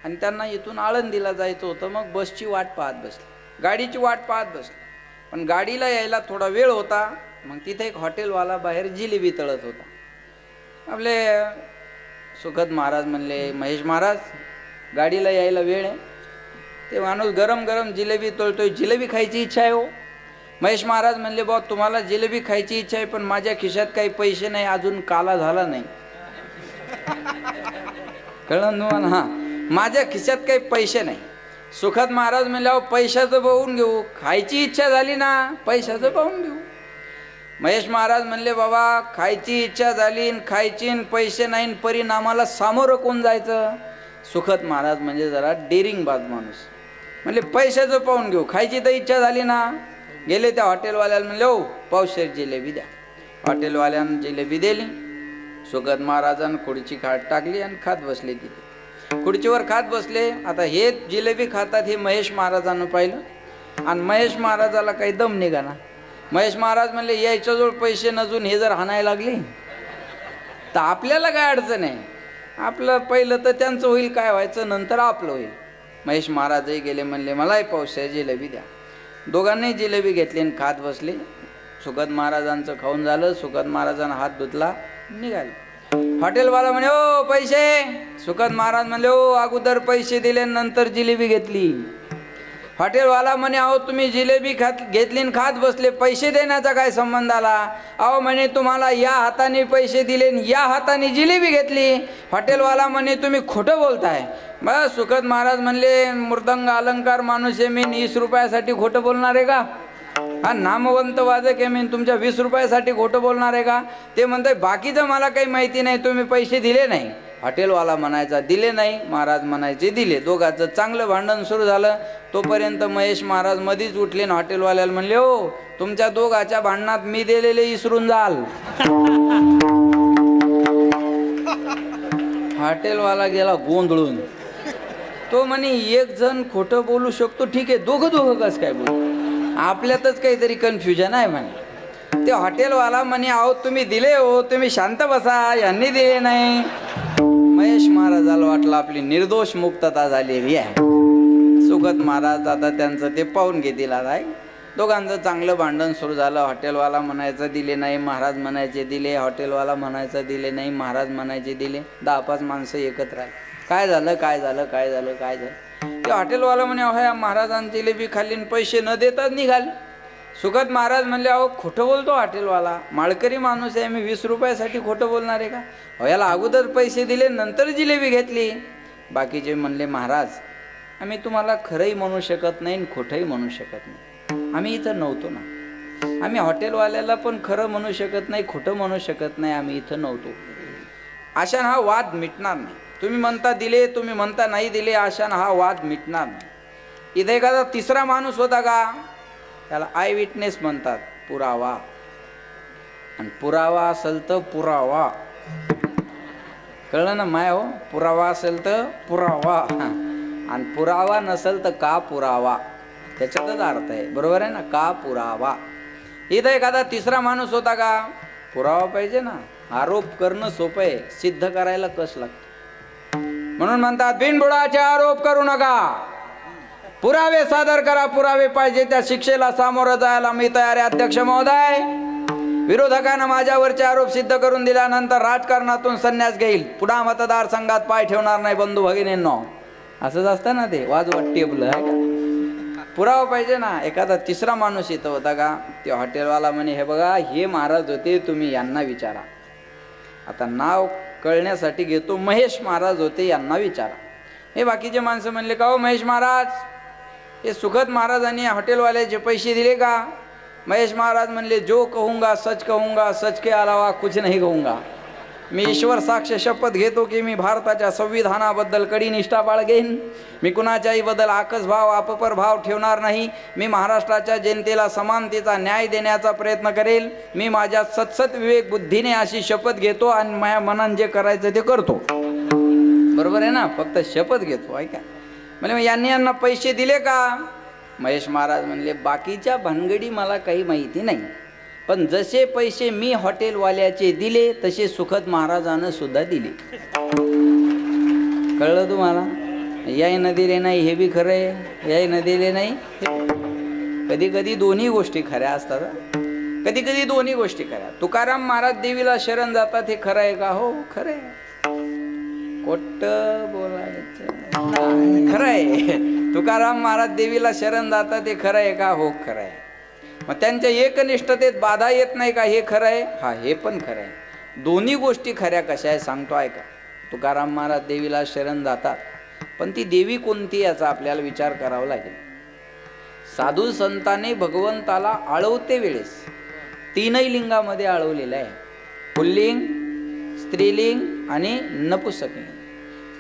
आणि त्यांना इथून आळंदीला जायचं होतं. मग बसची वाट पाहत बसले, गाडीची वाट पाहत बसले. पण गाडीला यायला थोडा वेळ होता. मग तिथे एक हॉटेलवाला बाहेर जिलेबी तळत होता. आपले सुखद महाराज म्हणले, महेश महाराज गाडीला यायला वेळ आहे. ते माणूस गरम गरम जिलेबी तळतोय, जिलेबी खायची इच्छा आहे हो. महेश महाराज म्हणले, बा तुम्हाला जिलेबी खायची इच्छा आहे, पण माझ्या खिशात काही पैसे नाही, अजून काला झाला नाही. कळलं तुम्हाला? हां, माझ्या खिशात काही पैसे नाही. सुखद महाराज म्हणले, अहो पैशाचं पाहून घेऊ, खायची इच्छा झाली ना, पैशाचं पाहून घेऊ. महेश महाराज म्हणले, बाबा खायची इच्छा झाली, खायची पैसे नाही, परिणामाला सामोरं कोण जायचं? सुखद महाराज म्हणजे जरा डेअरिंग बाज माणूस. म्हणले पैशाचं पाहून घेऊ, खायची तर इच्छा झाली ना. गेले त्या हॉटेलवाल्याला म्हणले, हो पावशेर जिलेबी द्या. हॉटेलवाल्यानं जिलेबी दिली. सुखद महाराजांनी खुर्ची खात टाकली आणि खात बसले. तिथे खुर्चीवर खात बसले. आता हे जिलेबी खातात हे महेश महाराजांनं पाहिलं, आणि महेश महाराजाला काही दम निघाला. महेश महाराज म्हणले, यायच्याजवळ पैसे नजून हे जर हाणायला लागले तर आपल्याला काय अडचण आहे? आपलं पहिलं तर त्यांचं होईल, काय व्हायचं नंतर आपलं होईल. महेश महाराजही गेले, म्हणले मलाही पावशेर जिलेबी द्या. दोघांनी जिलेबी घेतली आणि खात बसले. सुखद महाराजांचं खाऊन झालं. सुखद महाराजांना हात धुतला, निघाले. हॉटेलवाला म्हणे, ओ पैसे. सुखद महाराज म्हणले, ओ अगोदर पैसे दिले नंतर जिलेबी घेतली. हॉटेलवाला म्हणे, अहो तुम्ही जिलेबी घेतली आणि खात बसले, पैसे देण्याचा काय संबंध आला? अहो म्हणे, तुम्हाला या हाताने पैसे दिले आणि या हाताने जिलेबी घेतली. हॉटेलवाला म्हणे, तुम्ही खोटं बोलताय. बस सुखद महाराज म्हणले, मृदंग अलंकार माणूस आहे मी, 20 रुपयासाठी खोटं बोलणार आहे का? हा नामवंत वादक आहे, मी तुमच्या 20 रुपयासाठी खोटं बोलणार आहे का? ते म्हणताय बाकीचं मला काही माहिती नाही, तुम्ही पैसे दिले नाही. हॉटेलवाला म्हणायचा दिले नाही, महाराज म्हणायचे दिले. दोघांचं चांगलं भांडण सुरू झालं. तोपर्यंत महेश महाराज मधीच उठले आणि हॉटेलवाल्याला म्हणले, हो तुमच्या दोघाच्या भांडणात मी दिलेले इसरून जाल. हॉटेलवाला गेला गोंधळून. तो म्हणे एक जण खोटं बोलू शकतो, ठीक आहे, दोघं कसं काय बोलू? आपल्यातच काहीतरी कन्फ्युजन आहे म्हणे. ते हॉटेलवाला म्हणे अहो तुम्ही दिले हो, तुम्ही शांत बसा, यांनी दिले नाही. महेश महाराजाला वाटलं आपली निर्दोष मुक्तता झालेली आहे. सुगत महाराज आता त्यांचं ते पाहून घेतील. आता दोघांचं चांगलं भांडण सुरू झालं. हॉटेलवाला म्हणायचं दिले नाही, महाराज म्हणायचे दिले. हॉटेलवाला म्हणायचं दिले नाही, महाराज म्हणायचे दिले. 10-5 माणसं एकत्र आहे. काय झालं काय झालं काय झालं काय झालं? ते हॉटेलवाला म्हणे अहो या महाराजांची जिलेबी खाल्ली आणि पैसे न देताच निघाले. सुगत महाराज म्हणले अहो खोटं बोलतो हॉटेलवाला, माळकरी माणूस आहे, मी 20 रुपयासाठी खोटं बोलणार आहे का? अहो याला अगोदर पैसे दिले नंतर जिलेबी घेतली. बाकीचे म्हणले महाराज आम्ही तुम्हाला खरंही म्हणू शकत नाही आणि खोटंही म्हणू शकत नाही, आम्ही इथं नव्हतो ना. आम्ही हॉटेलवाल्याला पण खरं म्हणू शकत नाही, खोटं म्हणू शकत नाही, आम्ही इथं नव्हतो. अशानं हा वाद मिटणार नाही. तुम्ही म्हणता दिले, तुम्ही म्हणता नाही दिले, अशानं हा वाद मिटणार नाही. इथे एखादा तिसरा माणूस होता का? त्याला आय विटनेस म्हणतात, पुरावा. आणि पुरावा असेल तर पुरावा, कळलं ना माय हो? पुरावा असेल तर पुरावा आणि पुरावा नसेल तर का पुरावा, त्याच्यातच अर्थ आहे. बरोबर आहे ना? का पुरावा. इथं एखादा तिसरा माणूस होता का? पुरावा पाहिजे ना. आरोप करणं सोपं आहे, सिद्ध करायला कस लागतं. म्हणून म्हणतात बिनबुडाचे आरोप करू नका, पुरावे सादर करा. पुरावे पाहिजे त्या शिक्षेला सामोरं जायला मी तयार आहे. अध्यक्ष महोदय, विरोधकांना माझ्यावरचे आरोप सिद्ध करून दिल्यानंतर राजकारणातून संन्यास घेईल, पुन्हा मतदारसंघात पाय ठेवणार नाही. बंधू भगिनींनो, असंच असतं ना ते वाजवट टेबल आहे का? पुरावा पाहिजे ना. एखादा तिसरा माणूस इथं होता का? ते हॉटेलवाला म्हणे हे बघा हे महाराज होते, तुम्ही यांना विचारा. आता नाव कळण्यासाठी घेतो, महेश महाराज होते, यांना विचारा. हे बाकीचे माणसं म्हणले का हो महेश महाराज, हे सुगत महाराजांनी हॉटेलवाल्याचे पैसे दिले का? महेश महाराज म्हणले जो कहूंगा सच कहूंगा, सच के अलावा कुछ नहीं कहूंगा. मी ईश्वर साक्ष शपथ घेतो की मी भारताच्या संविधानाबद्दल कडी निष्ठा बाळगेन. मी कुणाच्याही बद्दल आकस भाव अपपर भाव ठेवणार नाही. मी महाराष्ट्राच्या जनतेला समानतेचा न्याय देण्याचा प्रयत्न करेल. मी माझ्या सतसत विवेक बुद्धीने अशी शपथ घेतो आणि माझ्या मनाने जे करायचं ते करतो. बरोबर आहे ना? फक्त शपथ घेतो. ऐका म्हणजे यांना पैसे दिले का? महेश महाराज म्हणले बाकीच्या भानगडी मला काही माहिती नाही, पण जसे पैसे मी हॉटेलवाल्याचे दिले तसे सुखद महाराजानं सुद्धा दिले. कळलं तुम्हाला? याही न दिले नाही हे बी खरं आहे, याही न दिले नाही. कधी कधी दोन्ही गोष्टी खऱ्या असतात, कधी कधी दोन्ही गोष्टी खऱ्या. तुकाराम महाराज देवीला शरण जातात हे खरं आहे का? हो खरं आहे. खोट बोलायचं खरं आहे. तुकाराम महाराज देवीला शरण जातात हे खरं आहे का? हो खरं आहे. मग त्यांच्या एकनिष्ठतेत बाधा येत नाही का? हे खरं आहे. हा हे पण खरं आहे. दोन्ही गोष्टी खऱ्या कशा आहे सांगतो ऐका. तुकाराम महाराज देवीला शरण जातात, पण ती देवी कोणती याचा आपल्याला विचार करावा लागेल. साधू संतांनी भगवंताला आळवते वेळेस 3ही लिंगामध्ये आळवलेलं आहे. पुल्लिंग, स्त्रीलिंग आणि नपुंसकलिंग.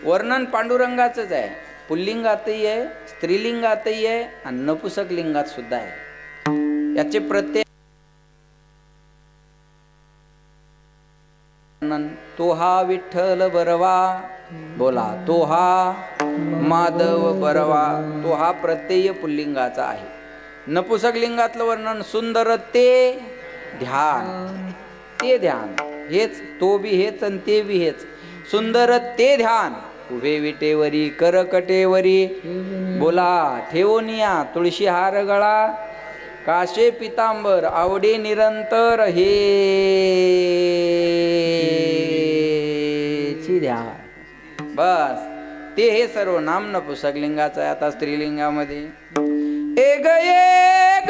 वर्णन पांडुरंगाचंच आहे. पुल्लिंगातही आहे, स्त्रीलिंगातही आहे आणि नपुंसक लिंगात सुद्धा आहे. याचे प्रत्येक तो हा विठ्ठल बरवा, बोला तो हा माधव बरवा. तो हा प्रत्यय पुल्लिंगाचा आहे. नपुंसक लिंगातलं वर्णन सुंदर ते ध्यान, ते ध्यान हेच, तो बी हेच आणि ते बी हेच. सुंदर ते ध्यान उभे विटेवरी करकटेवरी, बोला ठेवोनिया तुळशी हार गळा, काशे पितांबर आवडे निरंतर हे ध्यान. बस ते हे सर्व नाम नपुंसक लिंगाचं आहे. आता स्त्रीलिंगामध्ये एक एक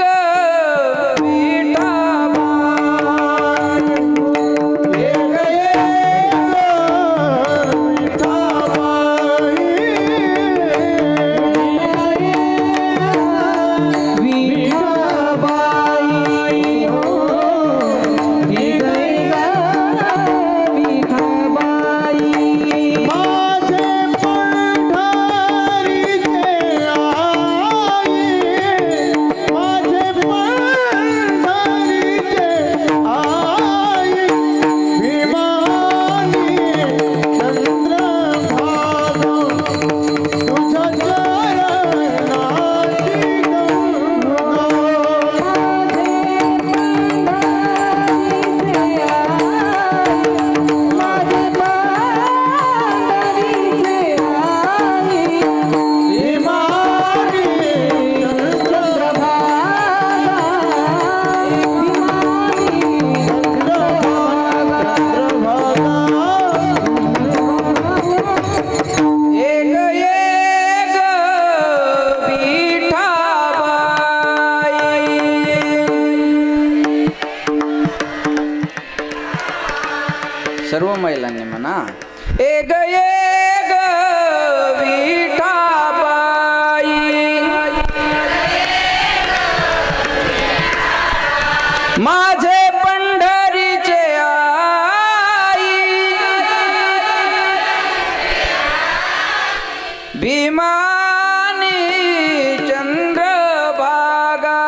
म्हणा. एक एक विठाबाई माझे पंढरीचे आई भीमानी चंद्रभागा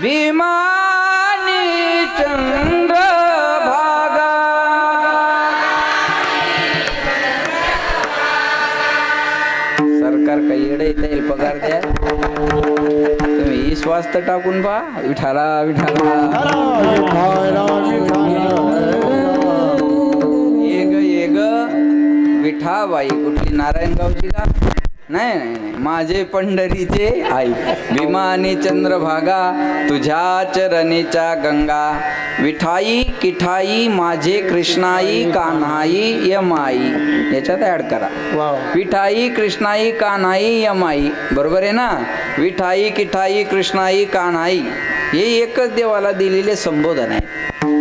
भीमानी चंद्रभागा. सरकार काही येडे येईल पगार द्या. तुम्ही ही स्वास्थ्य टाकून पहा. विठाला विठाला ये ग विठाबाई. कुठली नारायणगावची का? नाही नाही नाही, माझे पंढरीचे आई भीमानी चंद्रभागा तुझ्या चरणीच्या गंगा. विठाई किठाई माझे कृष्णाई कान्हाई यमाई. याच्यात ऍड करा. विठाई कृष्णाई कान्हाई यमाई. बरोबर आहे ना? विठाई किठाई कृष्णाई कान्हाई हे एकच देवाला दिलेले संबोधन आहे.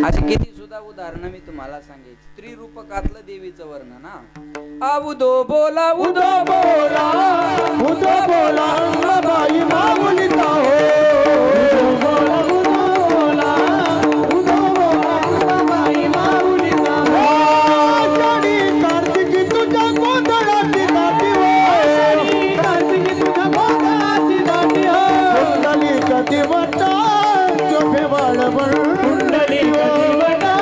असे किती सुद्धा उदाहरणं मी तुम्हाला सांगेन. स्त्री रूपकातलं देवीचं वर्णन ना. उदो बोला उदो बोला उदो बोला बाई माऊलीचा हो. उदो बोला उदो बोला बाई माऊलीचा हो. आषाढी कार्तिकी तुझ्या गोंधळाची दाटी हो. कार्तिकी तुझ्या गोंधळाची दाटी हो. कुंडली कधी वटा शोभे वाळवण. कुंडली कधी वटा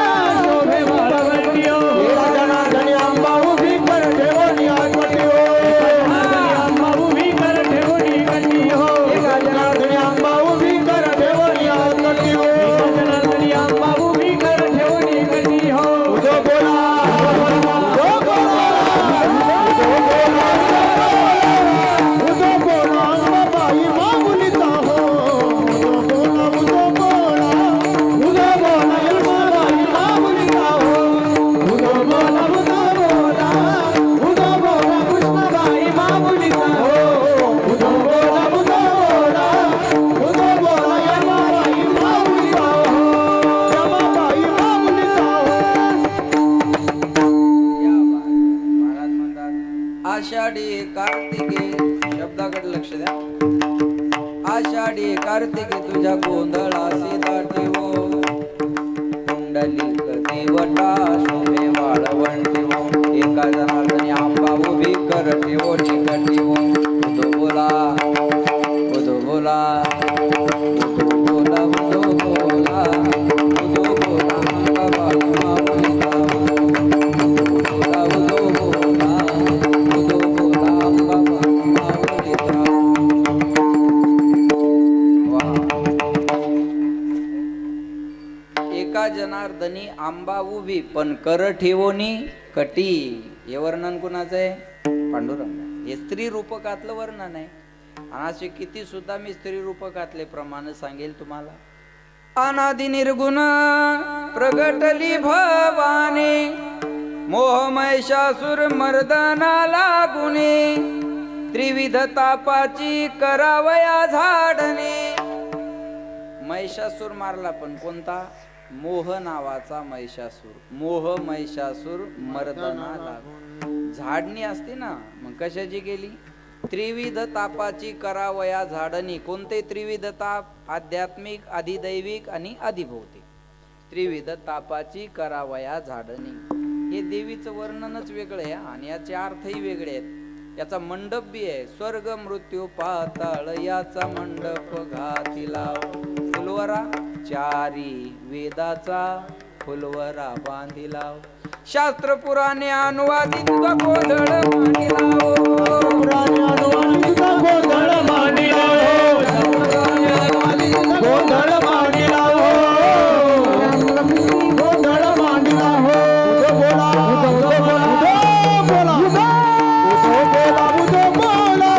शोभे वाळवण हो. जनार्दनी आंबा उभी कर ठेवणी आगवटी हो. जनार्दनी आंबा उभी कर ठेवणी गटी हो. जनार्दनी आंबा उभी कर ठेवणी आगवटी हो. जनार्दनी आंबा उभी कर ठेवणी गटी हो. उदो बोला उदो बोला उदो बोला बाई माऊलीचा हो. उदो बोला उदो बोला उदो बोला बाई माऊलीचा हो. उदो बोला उदो बोला उदो बोला कृष्णाबाई माऊलीचा हो. उदो बोला उदो बोला उदो बोला यमाबाई माऊलीचा हो. यमाबाई माऊलीचा हो. महाराज म्हणतात आषाढी कार्तिके. शब्दाकडे लक्ष द्या. आषाढी कार्तिके तुझ्या गोंधळासी दाटी हो. कुंडली कधी वटा शोभे वाळवंटी हो. एका जनार्दनी आंबा उभी कर ठेवो निकटी हो. उदो बोला उदो बोला उदो बोला उदो बोला उदो बोला अंबाबाई माऊलीचा हो. उदो बोला उदो बोला उदो बोला अंबाबाई माऊलीचा हो. वा. एका जनार्दनी आंबा उभी पण कर ठेवोनी कटी. हे वर्णन कुणाचं आहे? पांडुरंग. हे स्त्री रूपकातलं वर्णन आहे. आणि असे किती सुद्धा मी स्त्री रूपकातले प्रमाण सांगेल तुम्हाला. अनादि निर्गुण प्रगटली भवानी मोह महिषासुर मर्दना लागुनी. त्रिविध तापाची करावया झाडणे. महिषासूर मारला पण कोणता? मोह नावाचा महिषासूर. मोह महिषासूर मर्दना लागुनी. झाडणी असते ना, मग कशाची केली? त्रिविध तापाची करावया झाडणी. कोणते त्रिविध ताप? आध्यात्मिक, अधिदैविक आणि अधिभौतिक. त्रिविध तापाची करावया झाडणी. हे देवीचं वर्णनच वेगळं आहे आणि याचे अर्थही वेगळे आहेत. याचा मंडप बी आहे. स्वर्ग मृत्यू पाताळ याचा मंडप घातिला. फुलवरा चारी वेदाचा फुलवरा बांधिला. शास्त्र पुराणे अनुवादित तुझा गोंधळ मांडिला. पुराणे अनुवादित गोंधळ मांडिला. गोंधळ मांडिला हो. गोंधळ मांडिला हो. उदो बोला उदो बोला उदो बोला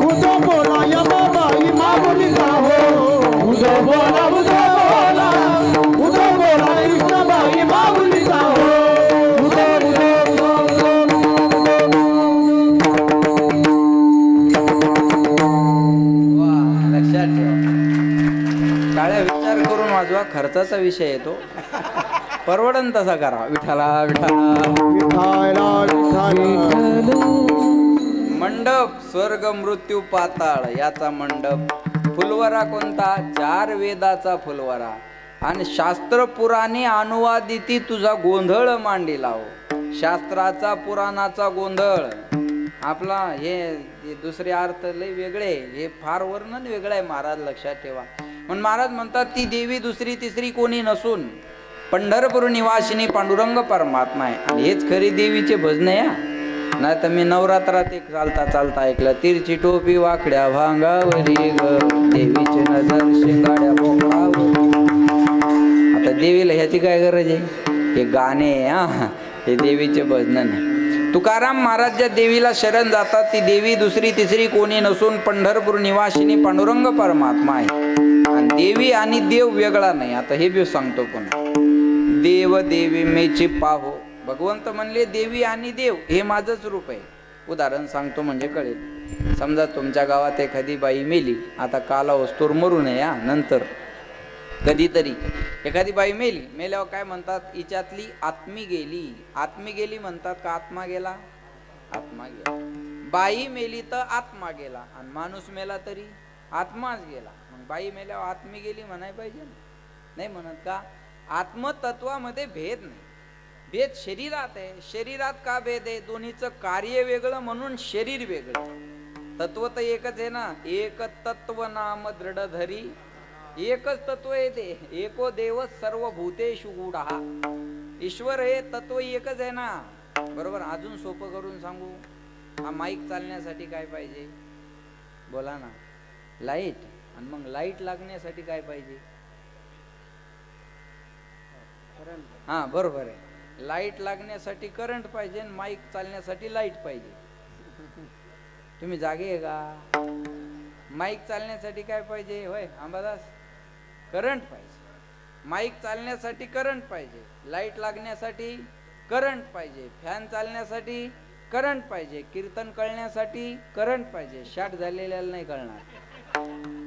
उदो बोला यमाबाई माऊलीचा हो. उदो बोला उदो बोला उदो बोला कृष्णाबाई माऊलीचा हो. खर्चाचा विषय येतो. परवडन तसा करा. विठाला विठाला. विठाला विठाला. मंडप स्वर्ग मृत्यू पाताळ याचा मंडप. फुलवरा कोणता? 4 वेदाचा फुलवरा. आणि शास्त्र पुराणे अनुवादिती तुझा गोंधळ मांडी लाव. शास्त्राचा पुराणाचा गोंधळ. आपला हे दुसरे अर्थ लय वेगळे, हे फार वर्णन वेगळं आहे महाराज, लक्षात ठेवा. म्हणून महाराज म्हणतात ती देवी दुसरी तिसरी कोणी नसून पंढरपूर निवासिनी पांडुरंग परमात्मा आहे. आणि हेच खरी देवीचे भजन आहे. नाही तर मी नवरात्रात एक चालता चालता ऐकलं, तिरची टोपी वाकड्या भांगावरी ग, देवीचे नजर शिंगाड्या बोकडावर. आता देवीला ह्याची काय गरज आहे? हे गाणे हे देवीचे भजन नाही. तुकाराम महाराज ज्या देवीला शरण जातात ती देवी दुसरी तिसरी कोणी नसून पंढरपूर निवासिनी पांडुरंग परमात्मा आहे. आणि देवी आणि देव वेगळा नाही. आता हे बी सांगतो पुन्हा. देव देवी मेची पाहो. भगवंत म्हणले देवी आणि देव हे माझंच रूप आहे. उदाहरण सांगतो म्हणजे कळेल. समजा तुमच्या गावात एखादी बाई मेली, आता काला वस्तूर मरू नये नंतर कधीतरी एखादी बाई मेली, मेल्यावर काय म्हणतात? हिच्यातली आत्मी गेली. आत्मी गेली म्हणतात का आत्मा गेला? आत्मा गेला. बाई मेली तर आत्मा गेला, आणि माणूस मेला तरी आत्माच गेला. मग बाई मेल्यावर आत्मी गेली म्हणाय पाहिजे नाही म्हणत का? आत्मतत्वामध्ये भेद नाही. भेद शरीरात आहे. शरीरात का भेद आहे? दोन्हीचं कार्य वेगळं म्हणून शरीर वेगळं. तत्व तर एकच आहे ना. एक तत्व नाम दृढ धरी. एकच तत्व आहे ते. एको देव सर्व भूतेषु गूढः. ईश्वर हे तत्व एकच आहे ना. बरोबर. अजून सोपं करून सांगू. हा माईक चालण्यासाठी काय पाहिजे? बोला ना. लाईट. आणि मग लाईट लागण्यासाठी काय पाहिजे? हा बरोबर आहे. लाईट लागण्यासाठी करंट पाहिजे, माईक चालण्यासाठी लाईट पाहिजे. तुम्ही जागे आहे का? माईक चालण्यासाठी काय पाहिजे? होय अंबादास? करंट पाहिजे. माईक चालण्यासाठी करंट पाहिजे. लाईट लागण्यासाठी करंट पाहिजे. फॅन चालण्यासाठी करंट पाहिजे. कीर्तन कळण्यासाठी करंट पाहिजे. शॉर्ट झालेल्याला नाही कळणार.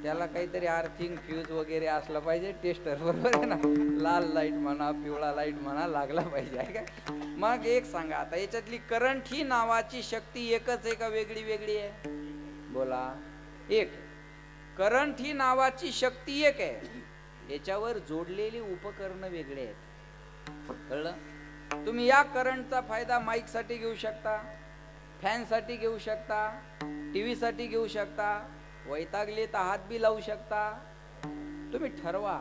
त्याला काहीतरी आर्थिंग फ्यूज वगैरे असलं पाहिजे. टेस्टर बरोबर आहे ना. लाल लाईट म्हणा, पिवळा लाईट म्हणा, लागला पाहिजे आहे का? मग एक सांगा आता, याच्यातली करंट ही नावाची शक्ती एकच आहे का वेगळी वेगळी आहे? बोला. एक. करंट ही नावाची शक्ती एक आहे. याच्यावर जोडलेली उपकरण वेगळे आहेत. कळलं? तुम्ही या करंटचा फायदा माईक साठी घेऊ शकता, फॅन साठी घेऊ शकता, टीव्ही साठी घेऊ शकता, वैतागले तर हात बी लावू शकता. तुम्ही ठरवा.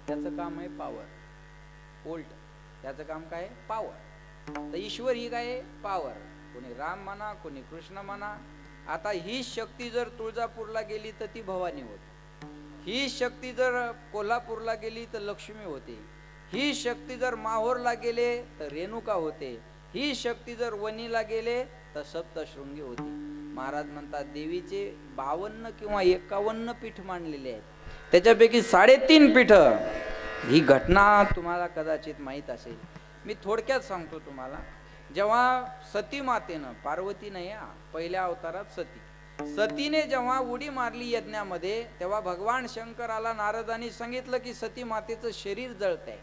त्याचं काम आहे पॉवर. वोल्ट. त्याचं काम काय? पॉवर. तर ईश्वर ही काय? पॉवर. कोणी राम म्हणा, कोणी कृष्ण म्हणा. आता ही शक्ती जर तुळजापूरला गेली तर ती भवानी होते. ही शक्ती जर कोल्हापूरला गेली तर लक्ष्मी होते. ही शक्ती जर माहोरला गेले तर रेणुका होते. ही शक्ती जर वणीला गेले तर सप्तशृंगी होती. महाराज म्हणतात देवीचे 52 किंवा 51 पीठ मांडलेले आहेत. त्याच्यापैकी 3.5 पीठ. ही घटना तुम्हाला कदाचित माहीत असेल. मी थोडक्यात सांगतो तुम्हाला. जेव्हा सती मातेनं, पार्वती नाही पहिल्या अवतारात सतीने जेव्हा उडी मारली यज्ञामध्ये, तेव्हा भगवान शंकराला नारदांनी सांगितलं की सती मातेचं शरीर जळतंय.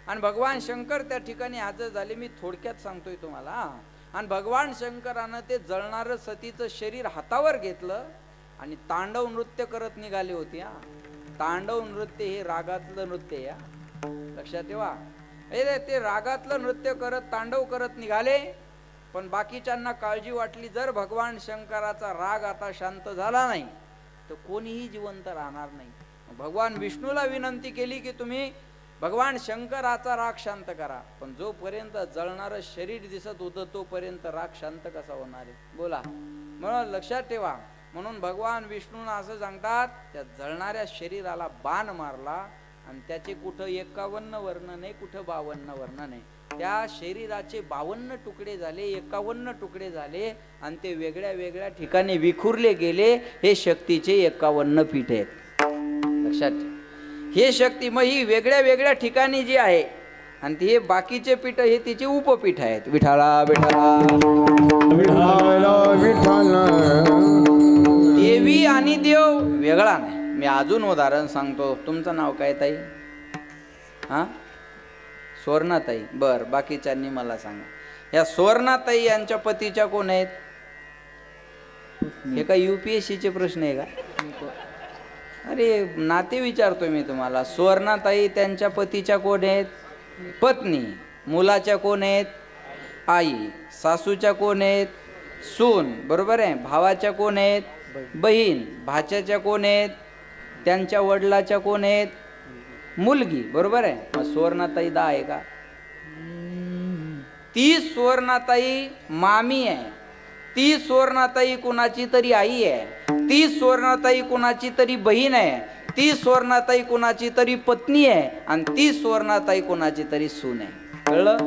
आणि भगवान शंकर त्या ठिकाणी हजर झाले. मी थोडक्यात सांगतोय तुम्हाला. आणि भगवान शंकरानं ते जळणारं सतीचं शरीर हातावर घेतलं आणि तांडव नृत्य करत निघाले होते. तांडव नृत्य हे रागातलं नृत्य या लक्षात ठेवा. ते रागातलं नृत्य करत तांडव करत निघाले. पण बाकीच्यांना काळजी वाटली जर भगवान शंकराचा राग आता शांत झाला नाही तर कोणीही जिवंत राहणार नाही. भगवान विष्णूला विनंती केली की तुम्ही भगवान शंकराचा राग शांत करा. पण जोपर्यंत जळणारं शरीर दिसत होतं तोपर्यंत राग शांत कसा होणार आहे? बोला. म्हणून लक्षात ठेवा. म्हणून भगवान विष्णूनं असं सांगतात, त्या जळणाऱ्या शरीराला बाण मारला आणि त्याचे कुठं 51 वर्ण नाही, कुठं 52 वर्ण नाही. त्या शरीराचे 52 तुकडे झाले, 51 तुकडे झाले आणि ते वेगळ्या वेगळ्या ठिकाणी विखुरले गेले. हे शक्तीचे 51 पीठ आहेत. लक्षात ठेवा. हे शक्ती मग ही वेगळ्या वेगळ्या ठिकाणी जी आहे आणि हे बाकीचे पीठ हे तिचे उपपीठ आहेत. विठाला विठाला विठाला विठाला. देवी आणि देव वेगळा नाही. मी अजून उदाहरण सांगतो. तुमचं नाव काय ताई? हा सुवर्णाताई. बर, बाकीच्यांनी मला सांगा, या सुवर्णाताई यांच्या पतीच्या कोण आहेत? हे का UPSC चे प्रश्न आहे का? अरे नाते विचारतोय मी तुम्हाला. सुवर्णाताई त्यांच्या पतीच्या कोण आहेत? पत्नी. मुलाच्या कोण आहेत? आई. सासूच्या कोण आहेत? सून. बरोबर आहे. भावाच्या कोण आहेत? बहीण. भाच्याच्या कोण आहेत? त्यांच्या वडिलाच्या कोण आहेत? मुलगी. बरोबर आहे. मग सुवर्णाताई 10 आहे का? ती सुवर्णाताई मामी आहे. ती सुवर्णाताई कुणाची तरी आई आहे. ती सुवर्णाताई कुणाची तरी बहीण आहे. ती सुवर्णाताई कुणाची तरी पत्नी आहे. आणि ती सुवर्णाताई कुणाची तरी सून आहे. कळलं?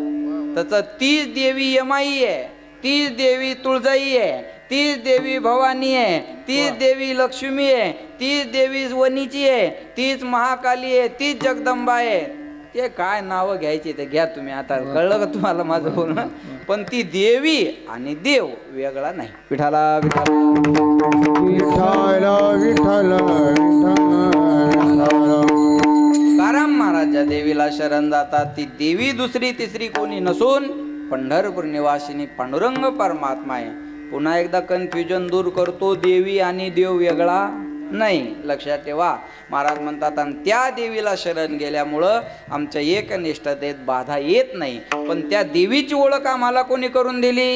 त्याचं तीच देवी यमाई आहे, तीच देवी तुळजाई आहे, तीच देवी भवानी आहे, तीच देवी लक्ष्मी आहे, तीच देवी वनीची आहे, तीच महाकाली आहे, तीच जगदंबा आहे. ते काय नावं घ्यायची ते घ्या तुम्ही. आता कळलं का तुम्हाला माझं बोलणं? पण ती देवी आणि देव वेगळा नाही. विठाला विठाला विठ्ठल विठ्ठल तुकाराम महाराज ज्या देवीला शरण जातात ती देवी दुसरी तिसरी कोणी नसून पंढरपूर निवासिनी पांडुरंग परमात्मा आहे. पुन्हा एकदा कन्फ्युजन दूर करतो, देवी आणि देव वेगळा नाही. लक्षात ठेवा. महाराज म्हणतात आणि त्या देवीला शरण गेल्यामुळं आमच्या एकनिष्ठतेत बाधा येत नाही. पण त्या देवीची ओळख आम्हाला कोणी करून दिली?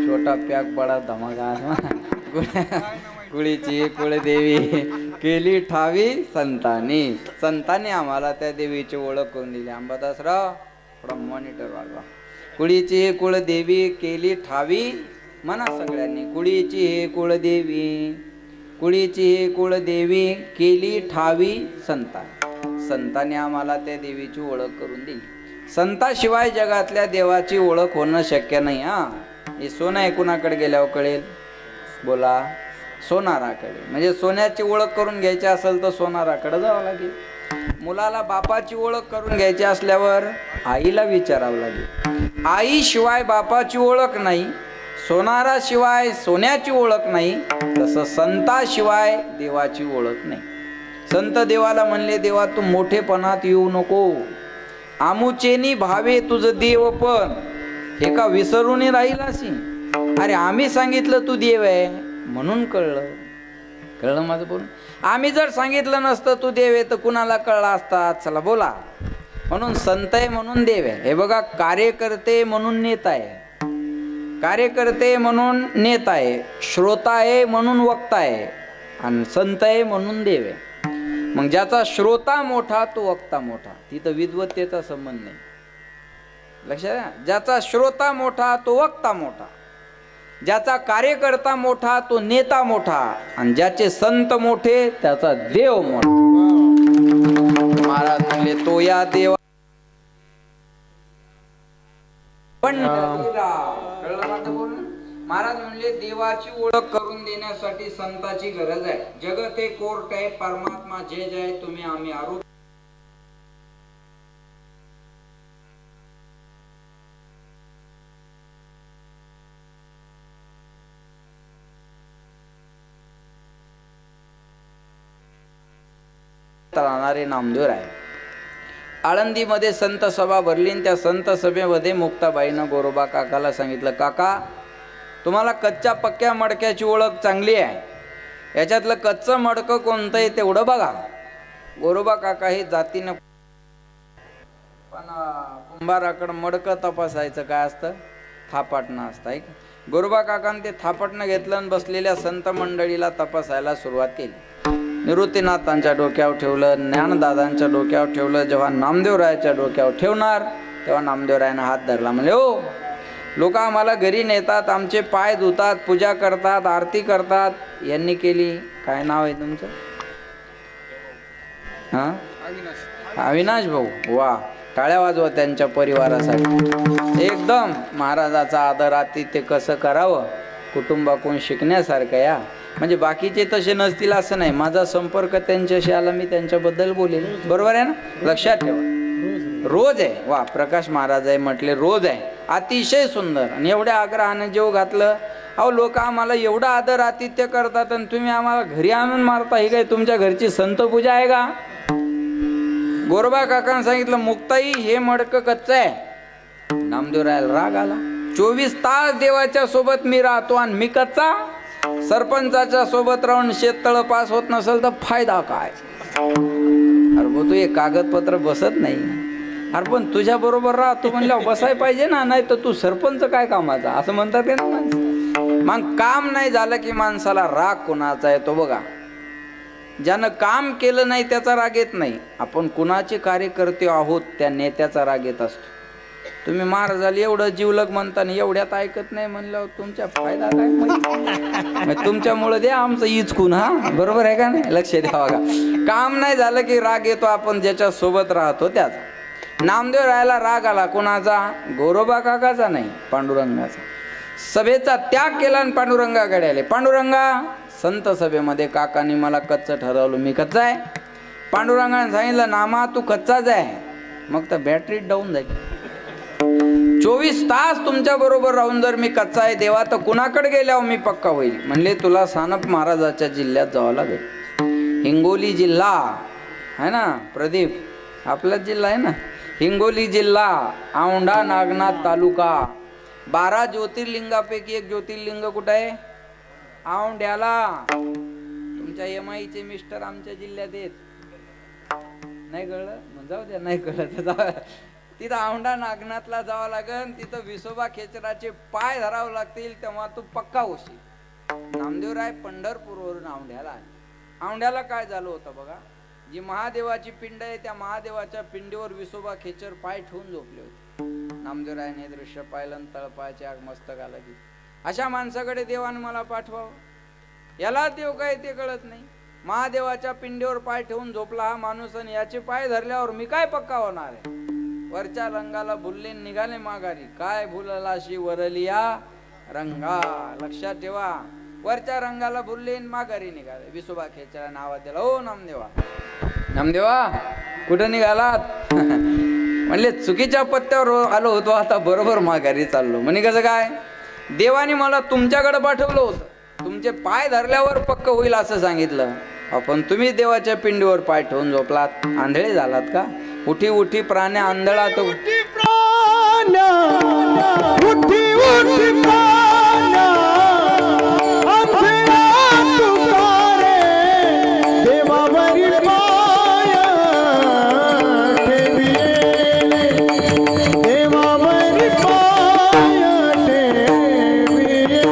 छोटा प्याक बडा धमाका. कुळीची कुळदेवी केली ठावी संतांनी. संतांनी आम्हाला त्या देवीची ओळख करून दिली. अंबादासराव थोडा मॉनिटर वाढवा. कुळीची कुळदेवी केली ठावी म्हणा सगळ्यांनी. कुळीची हे कुळदेवी, कुळीची हे कुळदेवी केली ठावी संतान. संतांनी आम्हाला त्या देवीची ओळख करून दिली. संताशिवाय जगातल्या देवाची ओळख होणं शक्य नाही. हा, हे सोनं आहे कुणाकडे गेल्यावर कळेल? बोला, सोनाराकडे. म्हणजे सोन्याची ओळख करून घ्यायची असेल तर सोनाराकडे जावं लागेल. मुलाला बापाची ओळख करून घ्यायची असल्यावर आईला विचारावं लागेल. आईशिवाय बापाची ओळख नाही, सोनाराशिवाय सोन्याची ओळख नाही, तसं संताशिवाय देवाची ओळख नाही. संत देवाला म्हणले, देवा तू मोठेपणात येऊ नको, आमुचेनी भावे तुझं देव, पण हे का विसरून राहील अशी. अरे आम्ही सांगितलं तू देव आहे म्हणून कळलं माझं बोल. आम्ही जर सांगितलं नसतं तू देव आहे तर कुणाला कळला असता. चला बोला. म्हणून संत आहे म्हणून देव आहे. हे बघा, कार्यकर्ते म्हणून नेता आहे, कार्यकर्ते म्हणून नेता आहे, श्रोता आहे म्हणून वक्ता आहे, आणि संत आहे म्हणून देव आहे. मग ज्याचा श्रोता मोठा तो वक्ता मोठा, तिथं विद्वत्तेचा संबंध नाही. लक्षात द्या, ज्याचा श्रोता मोठा तो वक्ता मोठा, ज्याचा कार्यकर्ता मोठा तो नेता मोठा, आणि ज्याचे संत मोठे त्याचा देव मोठा. महाराज म्हणले, तो या देवा पण महाराज म्हणले, देवाची ओळख करून देण्यासाठी संताची गरज आहे. जगत हे कोर्ट आहे, परमात्मा जय जय, तुम्ही आम्ही आरोप. राहणारे नामदेव आहे. आळंदीमध्ये संत सभा भरली, त्या संत सभेमध्ये मुक्ताबाईनं गोरोबा काकाला सांगितलं, काका तुम्हाला कच्च्या पक्क्या मडक्याची ओळख चांगली आहे, याच्यातलं कच्चं मडकं कोणतं आहे तेवढं बघा. गोरोबा काका हे जातीनं, पण कुंभाराकडं मडकं तपासायचं काय असतं, थापाटणं असतं आहे. गोरोबा काकाने ते थापटणं घेतलं आणि बसलेल्या संत मंडळीला तपासायला सुरुवात केली. निवृत्तीनाथांच्या डोक्यावर ठेवलं, ज्ञानदादांच्या डोक्यावर ठेवलं. जेव्हा नामदेवरायाच्या डोक्यावर ठेवणार तेव्हा नामदेवरायानं हात धरला. म्हणजे हो, लोक आम्हाला घरी नेतात, आमचे पाय धुतात, पूजा करतात, आरती करतात. यांनी केली. काय नाव आहे तुमचं? हां, अविनाश भाऊ. वा, टाळ्या वाजवा त्यांच्या परिवारासाठी. एकदम महाराजाचा आदर आतिथ्य कसं करावं कुटुंबाकडून शिकण्यासारखं या. म्हणजे बाकीचे तसे नसतील असं नाही, माझा संपर्क त्यांच्याशी आला, मी त्यांच्याबद्दल बोलेल. बरोबर आहे ना? लक्षात ठेवा, रोज आहे. वा, प्रकाश महाराज आहे म्हटले, रोज आहे. अतिशय सुंदर. आणि एवढ्या आग्रहाने जेव घातलं. अहो, लोक आम्हाला एवढा आदर आतिथ्य करतात आणि तुम्ही आम्हाला घरी आणून मारता. ही काय तुमच्या घरची संत पूजा आहे का? गोरोबा काकांनी सांगितलं, मुक्ताई हे मडकं कच्चं आहे. नामदेवरायाला राग आला. 24 तास देवाच्या सोबत मी राहतो आणि मी कच्चा? सरपंचाच्या सोबत राहून शेततळ पास होत नसेल तर फायदा काय? अरे भाऊ, तू हे कागदपत्र बसत नाही. अरे पण तुझ्या बरोबर राहतो म्हणल्यावर बसाय पाहिजे ना, नाही तर तू सरपंच काय कामाचा, असं म्हणतात ना माणसं. मग काम नाही झालं की माणसाला राग कोणाचा येतो बघा. ज्यानं काम केलं नाही त्याचा राग येत नाही. आपण कुणाचे कार्यकर्ते आहोत त्या नेत्याचा राग येत असतो. तुम्ही महाराजाला एवढं जीवलग म्हणता आणि एवढ्यात ऐकत नाही म्हणल्यावर तुमच्या फायदा काय? तुमच्यामुळे द्या आमचं इचकून. हा, बरोबर आहे का नाही? लक्ष द्या बघा. काम नाही झालं की राग येतो आपण ज्याच्या सोबत राहतो त्याचा. नामदेव रायाला राग आला. कोणाचा? गोरोबा काकाचा नाही, पांडुरंगाचा. सभेचा त्याग केला आणि पांडुरंगाकडे आले. पांडुरंगा, संत सभेमध्ये काकांनी मला कच्चं ठरवलं, मी कच्चा आहे. पांडुरंगाने सांगितलं, नामा तू कच्चाच आहे. मग तर बॅटरी डाऊन जाईल. 24 तास तुमच्या बरोबर राहून जर मी कच्चा आहे देवा, तर कुणाकडे गेल्यावर मी पक्का होईल? म्हणले, तुला सानप महाराजाच्या जिल्ह्यात जावं लागेल. हिंगोली जिल्हा आहे ना प्रदीप, आपलाच जिल्हा आहे ना. हिंगोली जिल्हा, औंढा नागनाथ तालुका. 12 ज्योतिर्लिंगापैकी एक ज्योतिर्लिंग कुठं आहे? औंढ्याला. तुमच्या एमआयचे मिस्टर आमच्या जिल्ह्यात येत. नाही कळलं? मग जाऊ द्या, नाही कळलं तर तिथं औंढा नागनाथला जावं लागेल. तिथं विसोबा खेचराचे पाय धरावं लागतील, तेव्हा तू पक्का होशील. नामदेवराय पंढरपूरवरून औंढ्याला आले. औंढ्याला काय झालं होतं बघा. जी महादेवाची पिंड आहे त्या महादेवाच्या पिंडीवर विसोबा खेचर पाय ठेवून झोपले होते. नामदेवरायने हे दृश्य पाहिलं आणि तळपायाची आग मस्तकाला गेली. अशा माणसाकडे देवाने मला पाठवावं. याला देव काय ते कळत नाही. महादेवाच्या पिंडीवर पाय ठेवून झोपला हा माणूस, आणि याचे पाय धरल्यावर मी काय पक्का होणार आहे? वरच्या रंगाला भुलले निघाले माघारी. काय भुललाशी वरलिया रंगा. लक्षात ठेवा, वरच्या रंगाला भुलले माघारी निघाले. विसोबा खेचरा नावात दिला, ओ नामदेवा, नामदेवा कुठं निघालात? म्हणले, चुकीच्या पत्त्यावर आलो होतो, आता बरोबर माघारी चाललो. म्हणे कसं काय? देवाने मला तुमच्याकडे पाठवलं होतं, तुमचे पाय धरल्यावर पक्क होईल असं सांगितलं. आपण तुम्ही देवाच्या पिंडीवर पाय ठेवून झोपलात, आंधळे झालात का? उठी उठी प्राण्या आंधळा तो उठी उठी प्राण्या आंधळा तुका रे, देवावरी पाय ठेविले, देवावरी पाय ठेविले.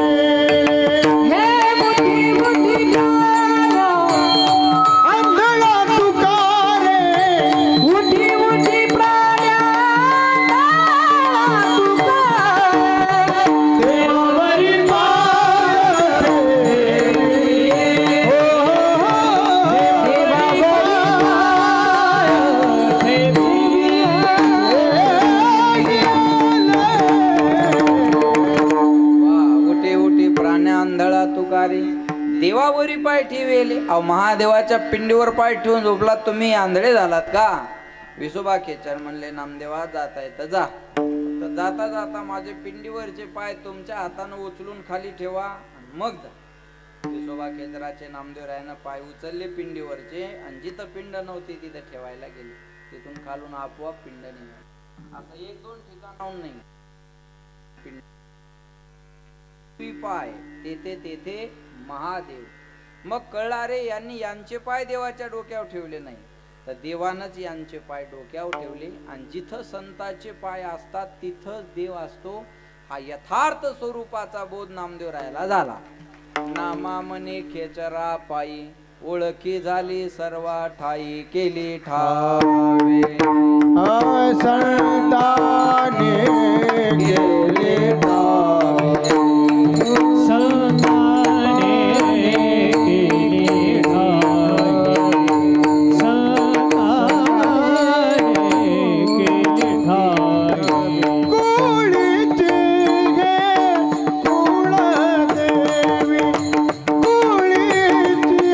हे बुद्धी बुद्धी प्राण्या, आंधळा तुका रे, बुद्धी बुद्धी प्राण्या, तुका देवावरी पाय ठेविले. उठी उठी प्राण्या आंधळा तुकारी देवावरी पाय ठेवेले. अहो महादेवाच्या पिंडीवर पाय ठेवून झोपलात तुम्ही, आंधळे झालात का? विसोबा खेचर म्हणले, नामदेवा जाता येतं जा, तर जाता जाता माझे पिंडीवरचे पाय तुमच्या हातानं उचलून खाली ठेवा आणि मग जा. विसोबा खेचराचे नामदेवरायानं पाय उचलले पिंडीवरचे आणि जिथं पिंड नव्हती तिथं ठेवायला गेले. तिथून खालून आपोआप पिंड निघाले. असं एक दोन ठिकाणाहून नाही, पाय तेथे तेथे महादेव. मग कळला रे, यांनी यांचे पाय देवाच्या डोक्यावर ठेवले नाही, तर देवानच यांचे पाय डोक्यावर ठेवले. आणि जिथं संतांचे पाय असतात तिथंच देव असतो. हा यथार्थ स्वरूपाचा बोध नामदेवरायाला झाला. नामा मने खेचरा पायी ओळखी झाली सर्वा ठाई, केली ठावे संताने गेले ठावे, संताने गेले ठावे, संताने गेले ठावे. कुळीची हे कुळदेवी, कुळीची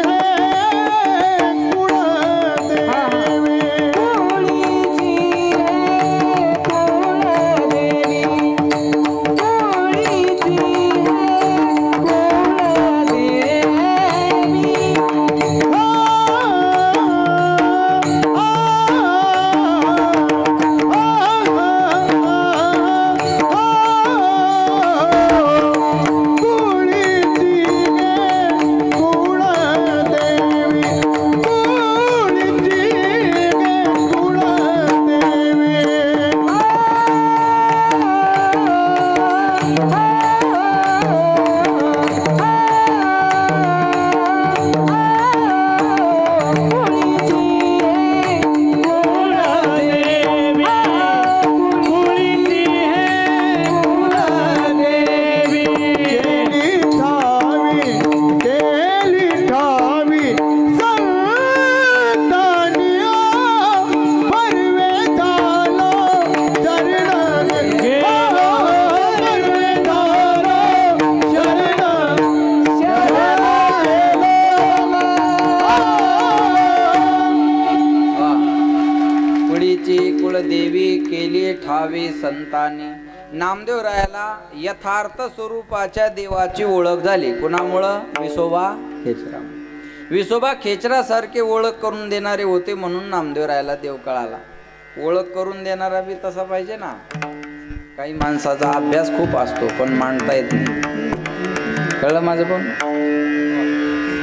हे कुळदेवी. कुळदेवी केली ठावे संतांनी. नामदेवरायाला यथार्थ स्वरूपाच्या देवाची ओळख झाली. कुणामुळं? विसोबा खेचरा. विसोबा खेचरासारखे ओळख करून देणारे होते म्हणून नामदेवरायाला देव कळाला. ओळख करून देणारा बी तसा पाहिजे ना. काही माणसाचा अभ्यास खूप असतो पण मांडता येत नाही. कळलं माझं? पण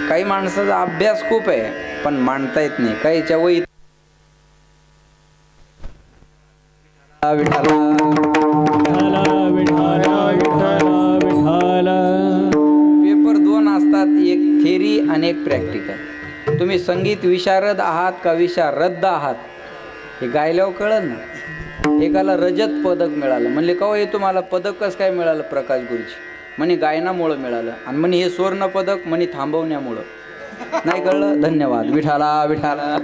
काही माणसाचा अभ्यास खूप आहे पण मांडता येत नाही. काहीच्या वही विठाला पेपर दोन असतात, एक थेरी आणि एक प्रॅक्टिकल. तुम्ही संगीत विशारद आहात का विशारद आहात हे गायल्यावर कळलं ना. एकाला रजत पदक मिळालं, म्हणले का हे तुम्हाला पदक कसं काय मिळालं? प्रकाश गुरुजी म्हणे गायनामुळं मिळालं. आणि म्हणे हे सुवर्ण पदक म्हणे थांबवण्यामुळं. नाही कळलं? धन्यवाद. विठाला विठाला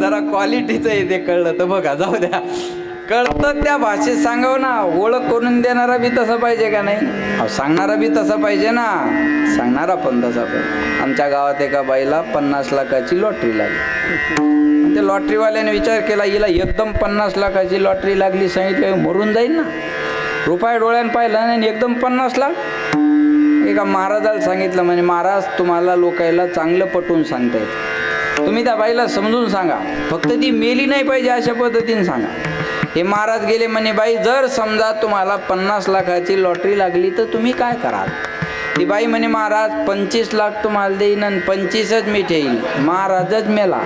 जरा क्वालिटीचं येते कळलं तर बघा. जाऊ द्या, कळतं त्या भाषेत सांगावं ना. ओळख करून देणारा बी तसा पाहिजे का नाही? अहो सांगणारा बी तसा पाहिजे ना. सांगणारा पण तसा पाहिजे. आमच्या गावात एका बाईला 50 लाखाची लॉटरी लागली. त्या लॉटरीवाल्याने विचार केला, हिला एकदम 50 लाखाची लॉटरी लागली, सांगितलं मरून जाईल ना. रुपये डोळ्यानं पाहिला आणि एकदम 50 लाख. एका महाराजाला सांगितलं, म्हणे महाराज तुम्हाला लोकायला चांगलं पटवून सांगता येत, तुम्ही त्या बाईला समजून सांगा, फक्त ती मेली नाही पाहिजे अशा पद्धतीने सांगा. हे महाराज गेले, म्हणे बाई जर समजा तुम्हाला 50 लाखाची लॉटरी लागली तर तुम्ही काय कराल. ती बाई म्हणे महाराज 25 लाख तुम्हाला देईन आणि 25च मी ठेईन. महाराजच मेला.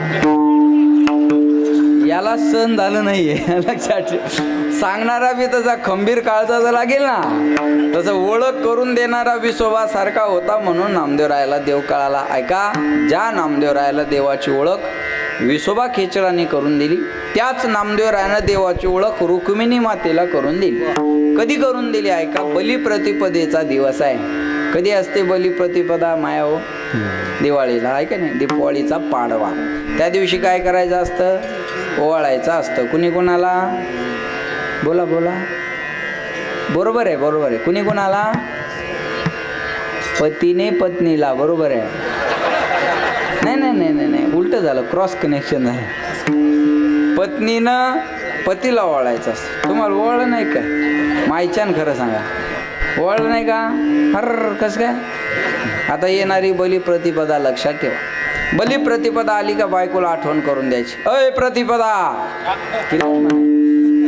याला सण झालं नाहीये लक्षात ठेव. सांगणारा बी तसा खंबीर काळजाचा लागेल ना, तसं ओळख करून देणारा विसोबा सारखा होता. म्हणून नामदेवरायाला देव कळाला. ऐका, ज्या नामदेवरायाला देवाची ओळख विसोबा खेचराने करून दिली, त्याच नामदेवरायानं देवाची ओळख रुक्मिणी मातेला करून दिली. कधी करून दिली ऐका, बलिप्रतिपदेचा दिवस आहे. कधी असते बलिप्रतिपदा माया हो? दिवाळीला आहे का नाही, दीपावळीचा पाडवा. त्या दिवशी काय करायचं असतं, ओवाळायचं असतं. कुणी कुणाला, बोला बोला, बरोबर आहे बरोबर आहे, कुणी कुणाला, पतीने पत्नीला, बरोबर आहे. नाही नाही नाही नाही नाही उलट झालं, क्रॉस कनेक्शन आहे. पत्नीनं पतीला ओवाळायचं असतं. तुम्हाला ओवाळलं नाही काय मायच्यान, खरं सांगा ओवाळलं नाही का. हर कसं काय. आता येणारी बलिप्रतिपदा लक्षात ठेवा. बलिप्रतिपदा आली का बायकोला आठवण करून द्यायची, अय प्रतिपदा,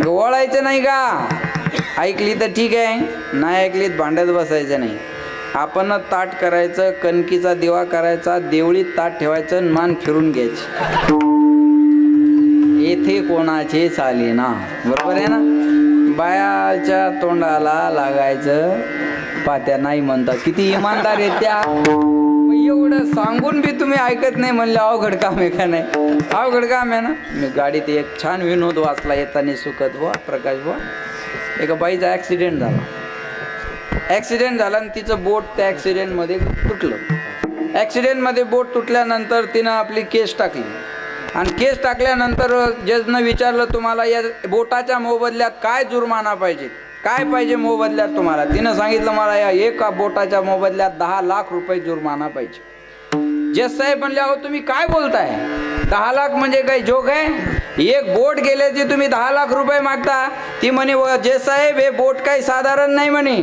ओवाळायचं नाही का. ऐकली तर ठीक आहे, नाही ऐकलीत भांड्यात बसायचं नाही. आपण ताट करायचं, कणकीचा दिवा करायचा, देवळीत ताट ठेवायचं, मान फिरून घ्यायची. येथे कोणाचे चाले ना, बरोबर आहे ना. बायाच्या तोंडाला लागायचं पात्या नाही म्हणतात. किती इमानदार आहेत त्या. एवढं सांगून बी तुम्ही ऐकत नाही म्हणलं, अवघड काम आहे का नाही. अवघड काम आहे ना. मी गाडीत एक छान विनोद वाचला येताना सुखद बुवा, प्रकाश बुवा. एका बाईचा ॲक्सिडेंट झाला. ॲक्सिडेंट झाला आणि तिचं बोट त्या ॲक्सिडेंटमध्ये तुटलं. ॲक्सिडेंटमध्ये बोट तुटल्यानंतर तिनं आपली केस टाकली आणि केस टाकल्यानंतर जजनं विचारलं, तुम्हाला या बोटाच्या मोबदल्यात काय जुर्माना पाहिजे, काय पाहिजे मोबदल्यात तुम्हाला. तिनं सांगितलं, मला या एका बोटाच्या मोबदल्यात 10 लाख रुपये जुर्माना पाहिजे. जज साहेब म्हणले, अहो तुम्ही काय बोलताय, 10 लाख म्हणजे काही जोक आहे. एक बोट गेल्याचे तुम्ही 10 लाख रुपये मागता. ती म्हणे, जज साहेब हे बोट काही साधारण नाही म्हणे,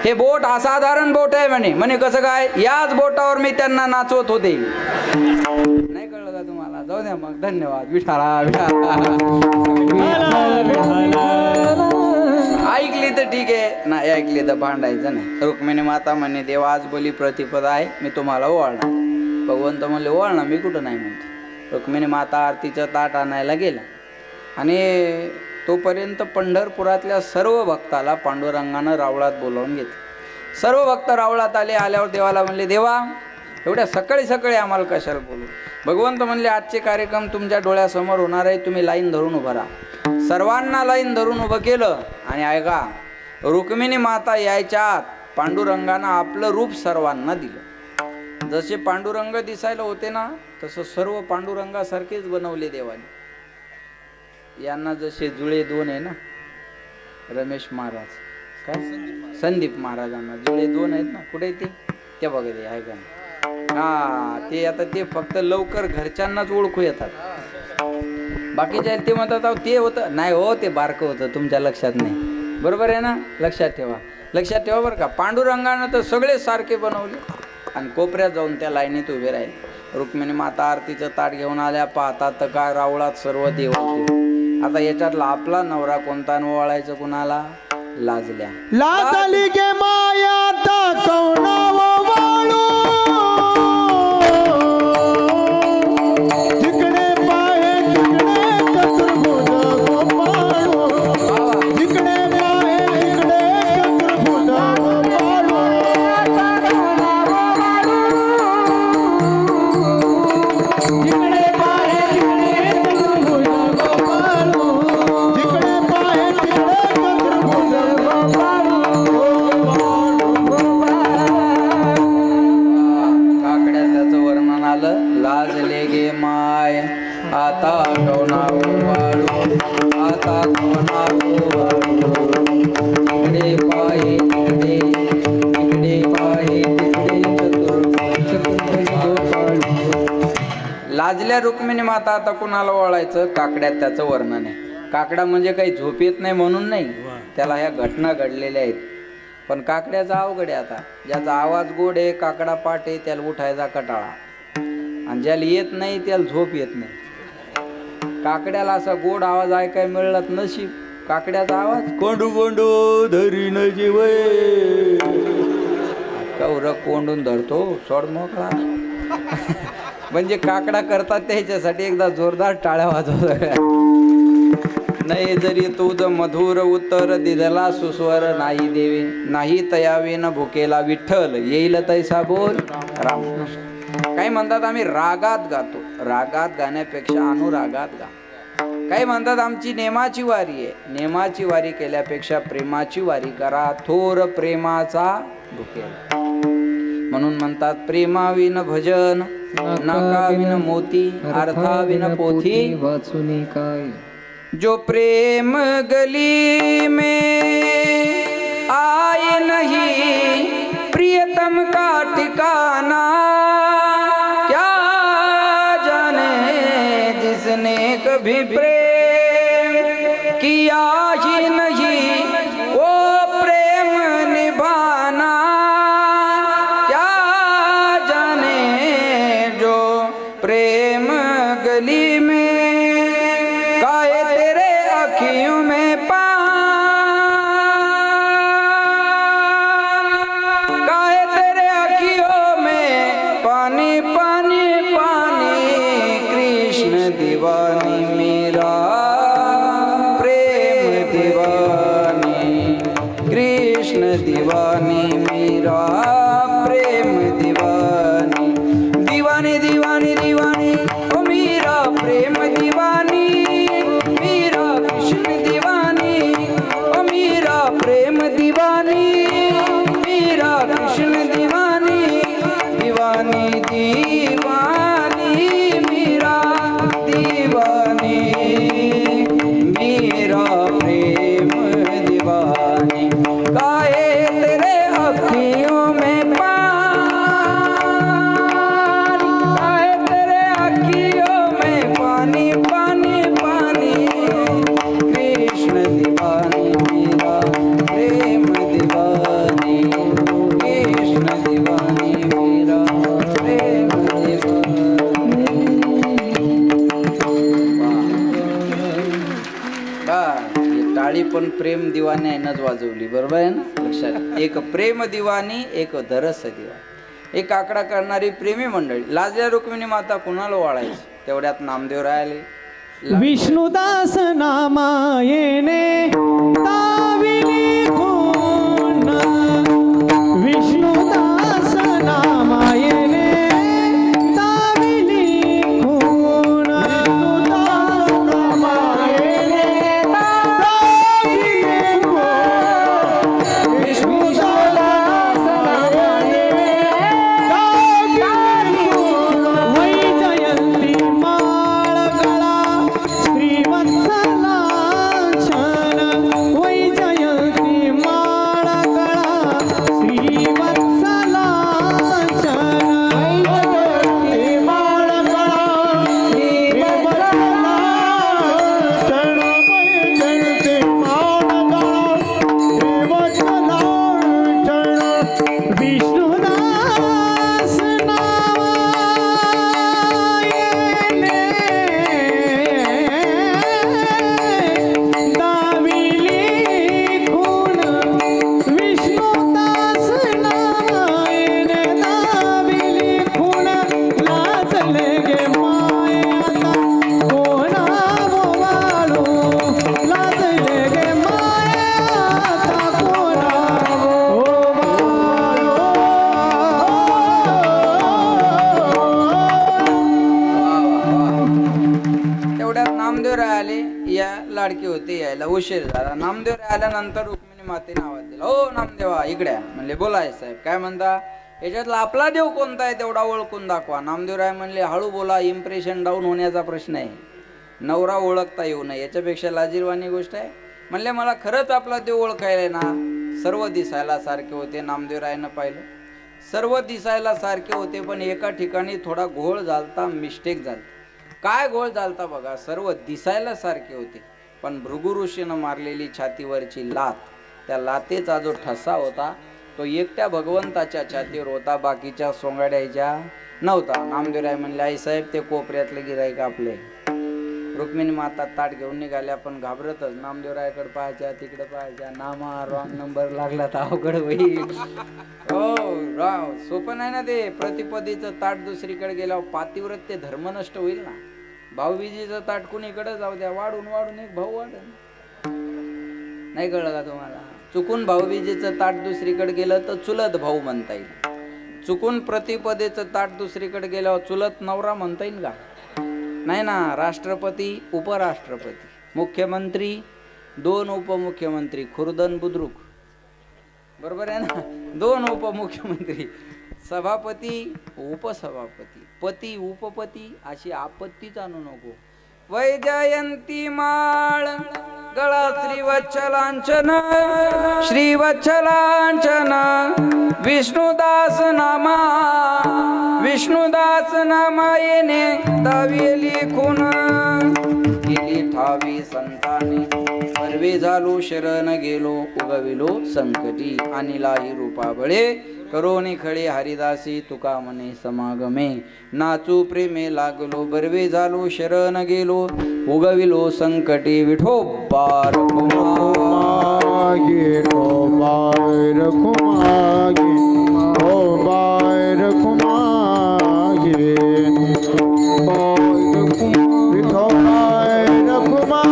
हे बोट असाधारण बोट आहे म्हणे. म्हणे कसं काय, याच बोटावर मी त्यांना नाचवत होते. नाही कळलं का तुम्हाला, जाऊ द्या मग, धन्यवाद. विठाला ऐकली तर ठीक आहे, नाही ऐकली तर भांडायचं नाही. रुक्मिणी माता म्हणे, देवा आज बलिप्रतिपदा आहे, मी तुम्हाला ओवाळणार. भगवंत म्हणले, ओवाळणार, मी कुठं नाही म्हणते. रुक्मिणी माता आरतीचं ताट आणायला गेला आणि तोपर्यंत पंढरपुरातल्या सर्व भक्ताला पांडुरंगानं रावळात बोलावून घेतलं. सर्व भक्त रावळात आले. आल्यावर देवाला म्हणले, देवा एवढ्या सकाळी सकाळी आम्हाला कशाला बोलू. भगवंत म्हणले, आजचे कार्यक्रम तुमच्या डोळ्यासमोर होणार आहे, तुम्ही लाईन धरून उभं राहा. सर्वांना लाईन धरून उभं केलं आणि ऐका, रुक्मिणी माता यायच्या आत पांडुरंगानं आपलं रूप सर्वांना दिलं. जसे पांडुरंग दिसायला होते ना, तसं सर्व पांडुरंगासारखेच बनवले देवाने. यांना जसे जुळे 2 आहे ना, रमेश महाराज, काय संदीप महाराजांना जुळे 2 आहेत ना, कुठे ते बघा ते आहे का. हा ते आता ते फक्त लवकर घरच्यांनाच ओळखू येतात. बाकीच्या ते म्हणतात, अहो ते होतं नाही हो, ते बारकं होतं, तुमच्या लक्षात नाही. बरोबर आहे ना, लक्षात ठेवा, लक्षात ठेवा बरं का. पांडुरंगानं तर सगळे सारखे बनवले आणि कोपऱ्यात जाऊन त्या लाईनीत उभे राहिले. रुक्मिणी माता आरतीचं ताट घेऊन आल्या. पाहतात तर काय, रावळात सर्व देव होते. आता याच्यातला आपला नवरा कोणता ओवाळायचं कुणाला, लाजल्या. लाजली गे माया कौना वाळू, जिकडे पाहे तिकडे चतुर्भुज गोपाळू, जिकडे पाहे तिकडे चतुर्भुज गोपाळू, जिकडे पाहे तिकडे चतुर्भुज गोपाळू, जिकडे पाहे तिकडे चतुर्भुज गोपाळू. लाजल्या रुक्मिणी माता आता कुणाला ओळायचं? काकड्यात त्याचं वर्णन आहे. काकडा म्हणजे काही झोप येत नाही म्हणून नाही, त्याला ह्या घटना घडलेल्या आहेत. पण काकड्याचा अवघड आहे. आता ज्याचा आवाज गोड आहे, काकडा पाट आहे, त्याला उठायचा कटाळा, आणि ज्याला येत नाही त्याला झोप येत नाही. काकड्याला असा गोड आवाज ऐकाय मिळत नशीब. काकड्याचा आवाज कोंडू कोंडू धरीन जीवे, कौर कोंडून धरतो सोड मोकळा. म्हणजे काकडा करतात त्याच्यासाठी एकदा जोरदार टाळ्या वाजवल्या. नाही जरी तुझ मधुर उत्तर दिदला सुस्वर नाही देवे, नाही तयावे न भुकेला विठ्ठल येईल तैसा बोल रामकृष्ण. काही म्हणतात आम्ही रागात गातो, रागात गाण्यापेक्षा अनुरागात गा. काही म्हणतात आमची नेमाची वारी आहे, नेमाची वारी केल्यापेक्षा प्रेमाची वारी करा, थोर प्रेमाचा भुकेला. म्हणून म्हणतात प्रेमाविन भजन नाकाविन मोती, अर्थाविन पोथी वाचुनी काय. जो प्रेम गली में आए नहीं प्रियतम का ठिकाना, क्या जाने जिसने कभी प्रेम किया ही नहीं वो प्रेम निभाना, क्या जाने जो प्रेम गली में अखियों में काहे तेरे अखियों में पानी पानी पानी, कृष्ण दीवानी मेरा प्रेम दीवानी, कृष्ण दीवानी मेरा प्रेम दीवानी, दीवानी दीवानी दीवानी ओ मेरा प्रेम दीवानी, प्रेम दीवानी मेरा कृष्ण दीवानी, दीवानी दीवानी मेरा दीवानी, मेरा प्रेम दीवानी, काहे तेरे अखियों में पानी, काहे तेरे अखियों में पानी पानी पानी, कृष्ण दीवानी मेरा प्रेम दीवानी, कृष्ण दीवानी मेरा प्रेम दीवानी. टाळी पण प्रेम दिवानी आहेनच वाजवली, बरोबर आहे ना? लक्षात. एक प्रेम दिवानी, एक धरस दिवानी, एक आकडा करणारी प्रेमी मंडळी. लाजल्या रुक्मिणी माता कुणाला वाळायची? तेवढ्यात नामदेव राहिले. विष्णुदास नामायेने ताविली खून, विष्णुदास नामायेने ताविली खून, विष्णुदास नामायेने ताविली खून, विष्णुदास नामायेने ताविली खून. वै जयंती माळगळा श्रीवत्सलांछन, वै जयंती माळगळा श्रीवत्सलांछन, वै जयंती माळगळा श्रीवत्सलांछन, वै जयंती माळगळा श्रीवत्सलांछन. विष्णुदास नामायेने दाविली खून, विष्णुदास नामायेने दाविली खून. लाजले गे माय आता कोणा बोवाळू, लाजले गे माय आता कोणा बोवाळू. तेवढ्यात नामदेव राहिले. या लाडकी होते, यायला उशीर झाला. नामदेव राहिल्यानंतर रुक्मिणी मातेने आवाज दिला, ओ नामदेवा इकडे या. म्हणले बोलाय साहेब, काय म्हणता? याच्यातला आपला देव कोणता आहे तेवढा ओळखून दाखवा. नामदेव राय म्हणले हळू बोला, इम्प्रेशन डाऊन होण्याचा प्रश्न आहे, नवरा ओळखता येऊ नये, याच्यापेक्षा लाजीरवाणी गोष्ट आहे. म्हणले मला खरंच आपला देव ओळखायला ना. सर्व दिसायला सारखे होते. नामदेव रायनं पाहिलं, सर्व दिसायला सारखे होते, पण एका ठिकाणी थोडा घोळ झालता, मिस्टेक झाली. काय गोळ झालता बघा, सर्व दिसायला सारखे होते, पण भृगु ऋषीनं मारलेली छातीवरची लात, त्या लातेचा जो ठसा होता तो एकट्या भगवंताच्या छातीवर होता, बाकीच्या सोंगाड्याच्या नव्हता. नामदेवराय म्हणले, आई साहेब ते कोपऱ्यातले गिराईक आपले. रुक्मिणी माता ताट घेऊन निघाल्या, पण घाबरतच. नामदेवरायाकडे पाहायच्या, तिकडे पाहायच्या. नामा रॉंग नंबर लागला तर अवघड होईल. हो राव, सोपं नाही ना ते. प्रतिपदीचं ताट दुसरीकडे गेल्यावर पातिव्रत्य धर्म नष्ट होईल ना. भाऊबीजीचं ताट कुणीकडे जाऊ द्या, वाढून वाढून एक भाऊ वाढेल. नाही कळलं का तुम्हाला? चुकून भाऊबीजीचं ताट दुसरीकडे गेलं तर चुलत भाऊ म्हणता येईल. चुकून प्रतिपदेचं ताट दुसरीकडे गेल्यावर चुलत नवरा म्हणता येईल का? नाही ना. राष्ट्रपती, उपराष्ट्रपती, मुख्यमंत्री, 2 उपमुख्यमंत्री, खुर्दन बुद्रुक, बरोबर आहे ना. 2 उपमुख्यमंत्री, सभापती, उपसभापती, पती, उपपती, अशी आपत्तीच आणू नको. वैजयंती माळ गळा श्रीवत्सलांचन, श्रीवत्सलांचन, विष्णुदास नामा, विष्णुदास नामा येणे दावी लिखून केली ठावी संताने. सर्वे झालो शरण गेलो, उगविलो संकटी, आणिलाही रूपाबळे, करोनी खळे हरिदासी, तुका मने समागमे. नाचू प्रेमे लागलो, बर्वे झालो शरण गेलो, उगविलो संकटी. विठोबा रखुमागे, ठोबाय रखुमागे, ठोबाय रखुमागे, विठोबाय रखुमागे,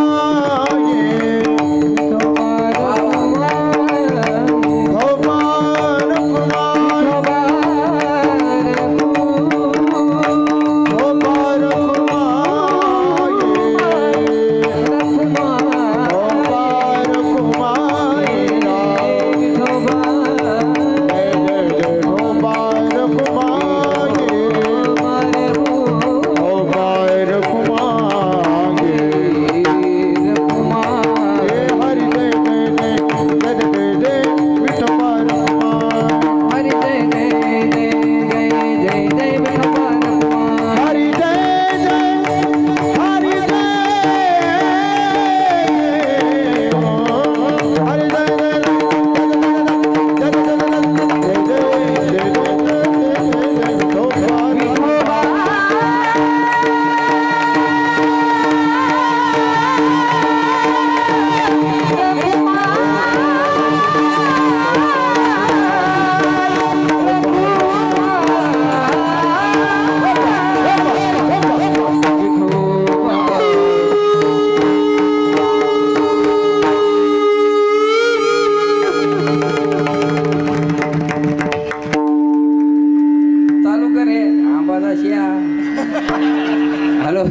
हॅलो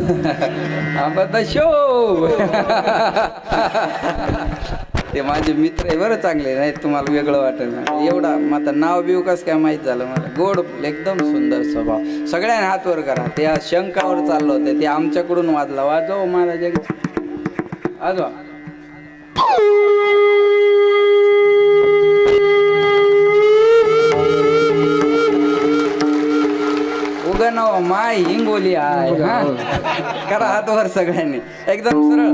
आंबा शो. ते माझे मित्र आहे बरं, चांगले नाही तुम्हाला वेगळं वाटेल ना. एवढा माझं नाव बिव कसं काय माहीत झालं मला. गोड, एकदम सुंदर स्वभाव. सगळ्यांनी हात वर करा. त्या शंकावर चाललं होतं, ते आमच्याकडून वाजला. वाजव मला जग वाजवा. माय हिंगोली आहे. करा हातवर सगळ्यांनी एकदम सरळ.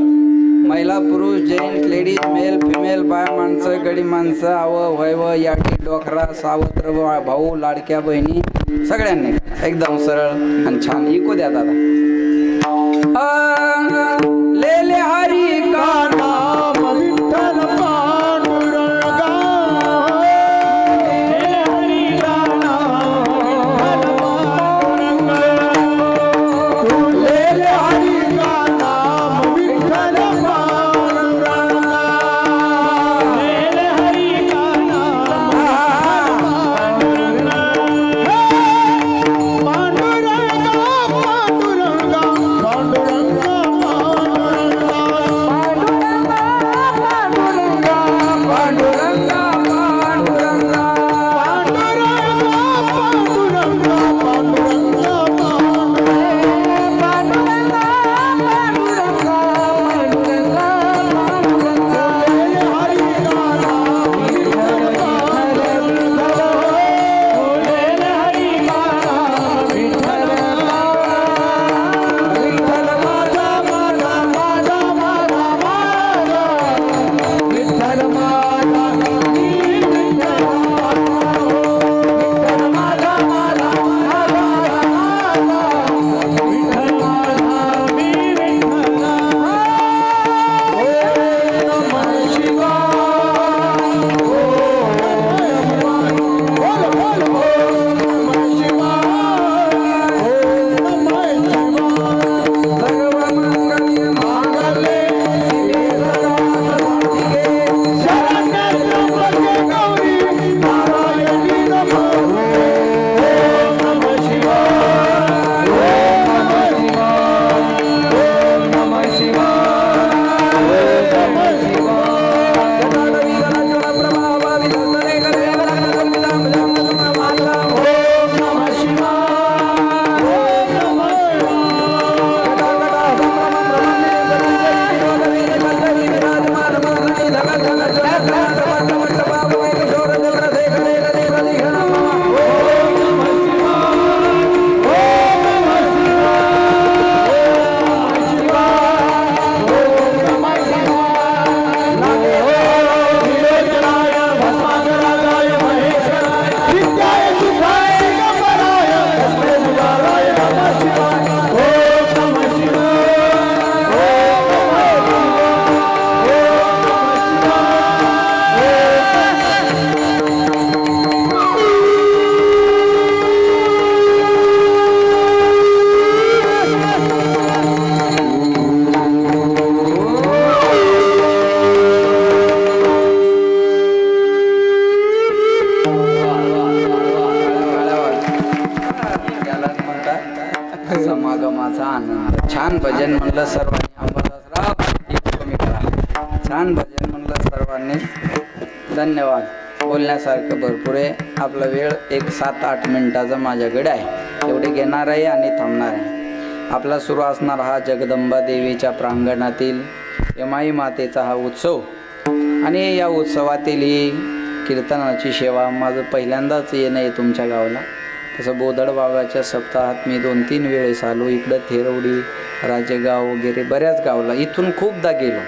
महिला, पुरुष, जेंट्स, लेडीज, मेल, फिमेल, बाय माणसं, गडी माणसं, आव वैव, याटी, डोकरा, सावत्र, भाऊ, लाडक्या बहिणी, सगळ्यांनी एकदम सरळ आणि छान. इको द्या दादा. लेले हरी का नाम विठ्ठल पांडुरंगा, पांडुरंगा छान भजन म्हणलं सर्वांनी. अंबादासराव कमी करा. छान भजन म्हणलं सर्वांनी. धन्यवाद. बोलण्यासारखं भरपूर आहे. आपला वेळ एक 7-8 मिनिटाचा माझ्याकडे आहे. एवढे घेणार आहे आणि थांबणार आहे. आपला सुरू असणार हा जगदंबा देवीच्या प्रांगणातील यमाई मातेचा हा उत्सव आणि या उत्सवातील ही कीर्तनाची सेवा. माझं पहिल्यांदाच येणं आहे तुमच्या गावाला. तसं बोदड बाबाच्या सप्ताहात मी 2-3 वेळेस आलो. इकडं थेरवडी, राजेगाव वगैरे बऱ्याच गावला इथून खूपदा गेलो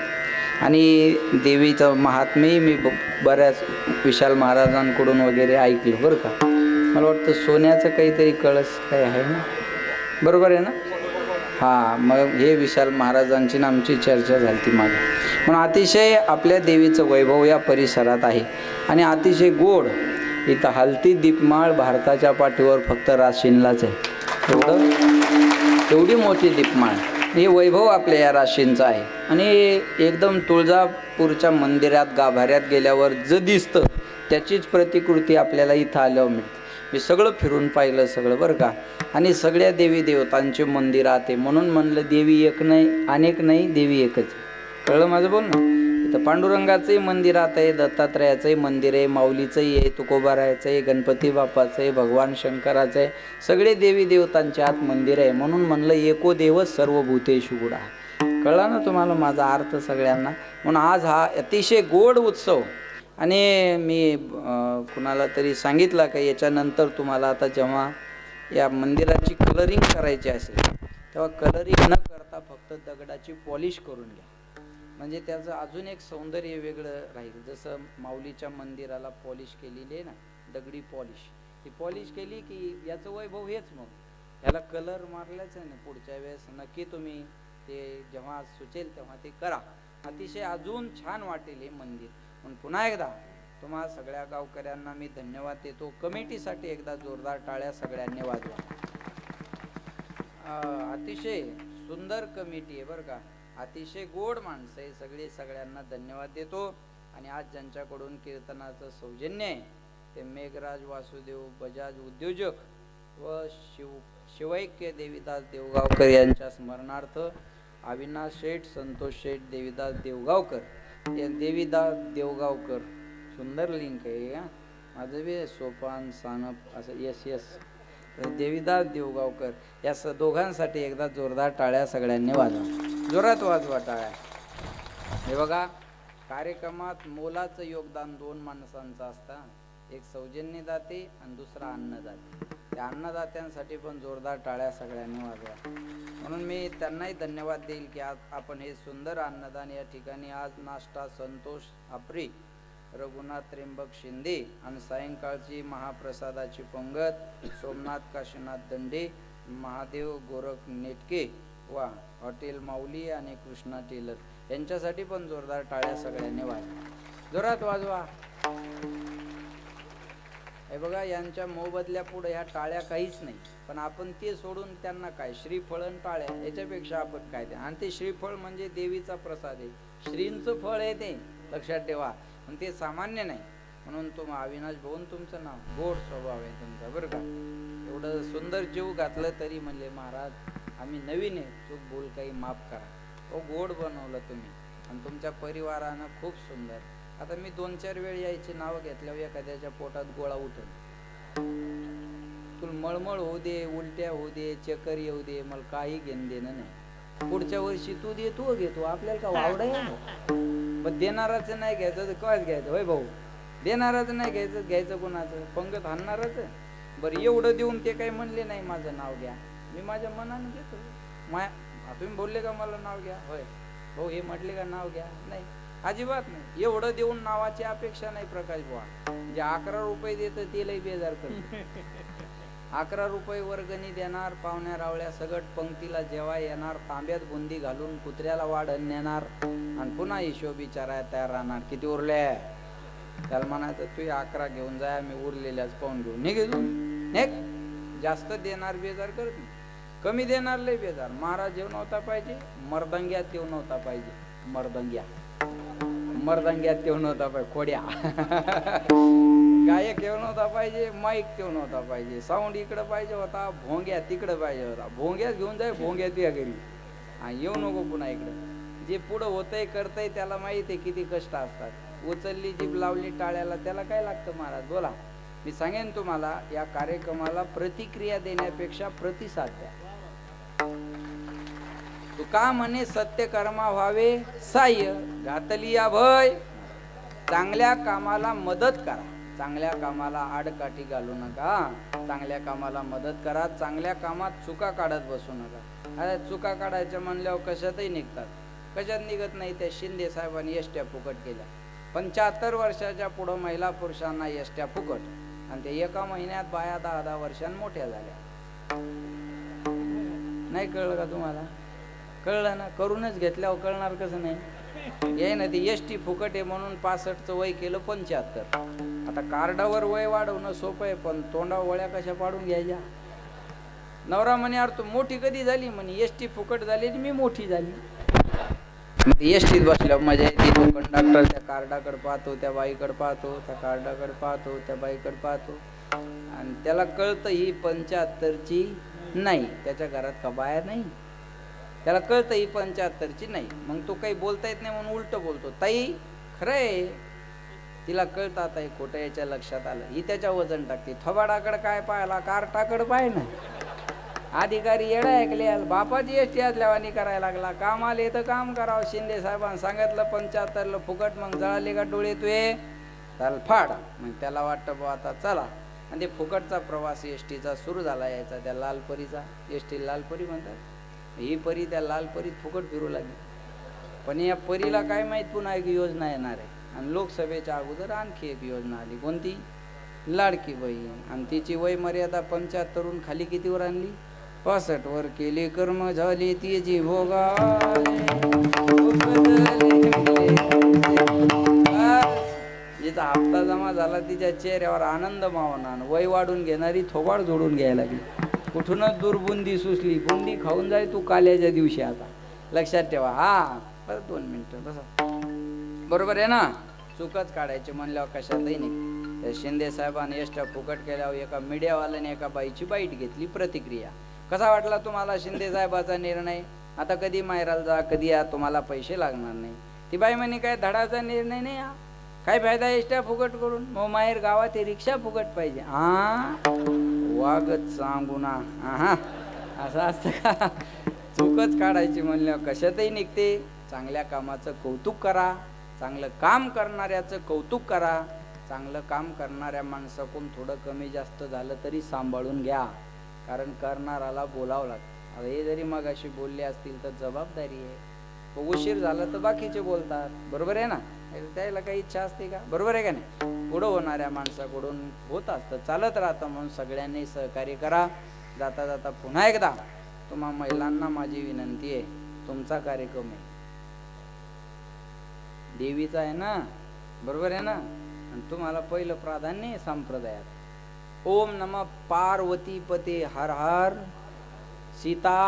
आणि देवीचं महात्म्यही मी बऱ्याच विशाल महाराजांकडून वगैरे ऐकलं बरं का. मला वाटतं सोन्याचं काहीतरी कळस काही आहे ना, बरोबर आहे ना? हां, मग हे विशाल महाराजांची ना आमची चर्चा झाली ती मागे. म्हणून अतिशय आपल्या देवीचं वैभव या परिसरात आहे आणि अतिशय गोड. इथं हलती दीपमाळ भारताच्या पाठीवर फक्त राशीनलाच आहे. एवढी मोठी दीपमाळ. हे वैभव आपल्या या राशींचं आहे. आणि एकदम तुळजापूरच्या मंदिरात गाभाऱ्यात गेल्यावर जे दिसतं त्याचीच प्रतिकृती आपल्याला इथं आल्यावर मिळते. मी सगळं फिरून पाहिलं सगळं बरं का. आणि सगळ्या देवी देवतांचे मंदिरात आहे. म्हणून म्हणलं देवी एक नाही, अनेक नाही, देवी एकच. कळलं माझं बोल ना. इथं पांडुरंगाचंही मंदिरात आहे, दत्तात्रयाचंही मंदिर आहे, माऊलीचंही आहे, तुकोबारायाचं आहे, गणपती बाप्पाचं आहे, भगवान शंकराचं आहे. सगळे देवी देवतांच्या आत मंदिर आहे. म्हणून म्हणलं एको देव सर्वभूतेषु गुडा. कळला ना तुम्हाला माझा अर्थ सगळ्यांना. म्हणून आज हा अतिशय गोड उत्सव. आणि मी कुणाला तरी सांगितलं का याच्यानंतर तुम्हाला आता जेव्हा या मंदिराची कलरिंग करायची असेल तेव्हा कलरिंग न करता फक्त दगडाची पॉलिश करून घ्या. म्हणजे त्याचं अजून एक सौंदर्य वेगळं राहील. जसं माऊलीच्या मंदिराला पॉलिश केलेली आहे ना, दगडी पॉलिश. ती पॉलिश केली की याचं वैभव हेच. मग याला कलर मारलाच आहे ना. पुढच्या वेळेस नक्की तुम्ही ते जेव्हा सुचेल तेव्हा ते करा. अतिशय अजून छान वाटेल हे मंदिर. पण पुन्हा एकदा तुम्हा सगळ्या गावकऱ्यांना मी धन्यवाद देतो. कमिटीसाठी एकदा जोरदार टाळ्या सगळ्यांनी वाजवा. अतिशय सुंदर कमिटी आहे बरं का. अतिशय गोड माणसं आहे सगळे. सगळ्यांना धन्यवाद देतो. आणि आज ज्यांच्याकडून कीर्तनाचं सौजन्य आहे ते मेघराज वासुदेव बजाज उद्योजक व शिवैक्य देवीदास देवगावकर यांच्या स्मरणार्थ अविनाश शेठ, संतोष शेठ, देवीदास देवगावकर. देवीदास देवगावकर सुंदर लिंक आहे का माझं बी. सोपान सानप असं यस. देवीदास देवगावकर या दोघांसाठी एकदा जोरदार टाळ्या सगळ्यांनी वाजवा. जोरात वाजवा टाळ्या. हे बघा, कार्यक्रमात मोलाचं योगदान 2 माणसांचं असतं. एक सौजन्यदाते आणि दुसरा अन्नदाते. त्या अन्नदात्यांसाठी पण जोरदार टाळ्या सगळ्यांनी वाजवा. म्हणून मी त्यांनाही धन्यवाद देईल की आज आपण हे सुंदर अन्नदान या ठिकाणी. आज नाश्ता संतोष आपरी, रघुनाथ त्र्यंबक शिंदे आणि सायंकाळची महाप्रसादाची पंगत सोमनाथ काशीनाथ दंडे, महादेव गोरख नेटके वा हॉटेल माऊली आणि कृष्णा टेलर यांच्यासाठी पण जोरदार टाळ्या सगळ्यांनी वाजवा. जोरात वाजवा. हे बघा, यांच्या मोबदल्या पुढे ह्या टाळ्या काहीच नाही. पण आपण ते सोडून त्यांना काय श्रीफळन टाळ्या याच्यापेक्षा आपण काय द्या. आणि ते श्रीफळ म्हणजे देवीचा प्रसाद आहे. श्रींचं फळ आहे ते, लक्षात ठेवा. पण ते सामान्य नाही. म्हणून अविनाश भाऊन तुमचं नाव, गोड स्वभाव आहे तुमचा बरं का. एवढं सुंदर जीव घातलं तरी म्हणले महाराज आम्ही नवीन आहे, चूक बोल काही माफ करा. तो गोड बनवलं तुम्ही आणि तुमच्या परिवारानं खूप सुंदर. आता मी 2-4 वेळ यायची नावं घेतल्यावर एखाद्याच्या पोटात गोळा उठल. तुला मळमळ होऊ दे, उलट्या होऊ दे, चक्कर येऊ दे, मला काही घेणं देणं नाही. पुढच्या वर्षी तू दे, तू घेतो, आपल्याला का वावड आहे. पण देणाराचं नाही घ्यायचं तर काय घ्यायचं होय भाऊ. देणाराचं नाही घ्यायचं कोणाचं, पंगत हाणणारच. बरं एवढं देऊन ते काही म्हणले नाही माझं नाव घ्या. मी माझ्या मनाने घेतो. तुम्ही बोलले का मला नाव घ्या, होय भाऊ हे म्हटले का नाव घ्या, नाही अजिबात नाही. एवढं देऊन नावाची अपेक्षा नाही प्रकाश बुवा. जे 11 रुपये देतं ते लई बेजार करत. 11 रुपये वर्गणी देणार, पाहुण्या रावळ्या सगट पंक्तीला जेवाय येणार, तांब्यात बुंदी घालून कुत्र्याला वाढण नेणार आणि पुन्हा हिशोब विचारायला तयार राहणार. किती उरले त्याला म्हणायचं तू 11 घेऊन जाय, मी उरलेल्याच पाहून घेऊन निघ. जास्त देणार बेजार करत नाही, कमी देणार लय बेजार. महाराज जेवण होता पाहिजे, मर्दंग्यात तेवण होता पाहिजे. मर्दंग्यात तेवण होता पाहिजे. खोड्या गायक येऊ नव्हता पाहिजे, माईक तेव्हा नव्हता पाहिजे, साऊंड इकडं पाहिजे होता, भोंग्या तिकडं पाहिजे होता. भोंग्यात घेऊन जाय, भोंग्यात या घरी. हा, येऊ नको पुन्हा इकडं. जे पुढं होतंय करतंय त्याला माहिती आहे किती कष्ट असतात. उचलली जीभ लावली टाळ्याला, त्याला काय लागतं महाराज बोला. मी सांगेन तुम्हाला, या कार्यक्रमाला प्रतिक्रिया देण्यापेक्षा प्रतिसाद द्या. तू का म्हणे सत्य कर्मा व्हावे साह्य, घातली या भय. चांगल्या कामाला मदत करा, चांगल्या कामाला आडकाठी घालू नका. चांगल्या कामाला मदत करा, चांगल्या कामात चुका काढत बसू नका. अरे चुका काढायच्या म्हणल्यावर कशातही निघतात, कशात निघत नाही. त्या शिंदे साहेबांनी एसट्या फुकट केल्या. 75 वर्षाच्या पुढं महिला पुरुषांना एसट्या फुकट, आणि ते एका महिन्यात बाया 10-10 वर्षांनी मोठ्या झाल्या. नाही कळलं का तुम्हाला? कळलं ना? करूनच घेतल्यावर कळणार कसं नाही? ये ना, ती एसटी फुकट आहे म्हणून 65चं वय केलं 75. आता कार्डावर वय वाढवणं सोपं आहे, पण तोंडावर वळ्या कशा पाडून घ्यायच्या? नवरा म्हणे अरे तू मोठी कधी झाली? म्हणे एसटी फुकट झाली मी मोठी झाली. एसटीत बसल्यावर मजा येते. तो कंडक्टर त्या कार्डाकडे पाहतो, त्या बाईकडे पाहतो, त्या कार्डाकडे पाहतो, त्या बाईकडे पाहतो, आणि त्याला कळतं ही 75ची नाही. त्याच्या घरात का बाया नाही? त्याला कळतं ही 75ची नाही. मग तो काही बोलता येत नाही म्हणून उलट बोलतो. ताई खरंय, तिला कळतं आता हे खोटं, याच्या लक्षात आलं. ही त्याच्या वजन टाकते. थोबाडाकडे काय पाहायला, कार्टाकडे पाय ना. अधिकारी येडा ऐकले, बापाची एसटी असल्यावानी करायला लागला. कामाला येतं काम करावं. शिंदे साहेबांनी सांगितलं 75ला फुकट, मग जळाले का डोळे तुये? त्याला फाड. मग त्याला वाटतं बा आता चला, आणि ते फुकटचा प्रवास एसटीचा सुरू झाला यायचा, त्या लालपरीचा. एसटी लालपरी म्हणतात. ही परी त्या लालपरीत फुकट फिरू लागली. पण या परीला काय माहीत पुन्हा एक योजना येणार आहे. आणि लोकसभेच्या अगोदर आणखी एक योजना आली. कोणती? लाडकी बहीण. आणि तिची वय मर्यादा 75 खाली कितीवर आणली? 65 वर केले कर्म झाले तिची भोगा. जिचा हप्ता जमा झाला तिच्या चेहऱ्यावर आनंद मावना. वय वाढून घेणारी थोबाड जोडून घ्यायला लागली. कुठूनच दूर बुंदी सुचली. बुंदी खाऊन जाय तू काल्याच्या दिवशी. आता लक्षात ठेवा. हा बस 2 मिनिटं बसा. बरोबर आहे ना? चुकच काढायची म्हणल्यावर कशातही नाही. त्या शिंदे साहेबांनी एसट्या फुकट केल्यावर एका मीडियावाल्याने एका बाईची बाईट घेतली. प्रतिक्रिया कसा वाटला तुम्हाला शिंदे साहेबाचा निर्णय? आता कधी माहेराला जा, कधी या, तुम्हाला पैसे लागणार नाही. ती बाई म्हणे काय धडाचा निर्णय नाही हा, काय फायदा एसट्या फुकट करून? मग माहेर गावात हे रिक्षा फुकट पाहिजे. हा वागत सांगू ना. हा असं असतं का? चुकच काढायची म्हणल्यावर कशातही निघते. चांगल्या कामाचं कौतुक करा, चांगलं काम करणाऱ्याचं कौतुक करा. चांगलं काम करणाऱ्या माणसाकडून थोडं कमी जास्त झालं तरी सांभाळून घ्या, कारण करणाराला बोलावं लागतं. आता हे जरी मगाशी बोलले असतील तर जबाबदारी आहे. उशीर झाला तर बाकीचे बोलतात. बरोबर आहे ना? त्याला काही इच्छा असते का? बरोबर आहे का नाही? पुढं होणाऱ्या माणसाकडून होत असतं, चालत राहतं. म्हणून सगळ्यांनी सहकार्य करा. जाता जाता पुन्हा एकदा तुम्हा महिलांना माझी विनंती आहे, तुमचा कार्यक्रम आहे, देवीचा आहे ना? बरोबर आहे ना? आणि तुम्हाला पहिलं प्राधान्य आहे संप्रदायात. ओम नमः पार्वती पते हर हर, सीता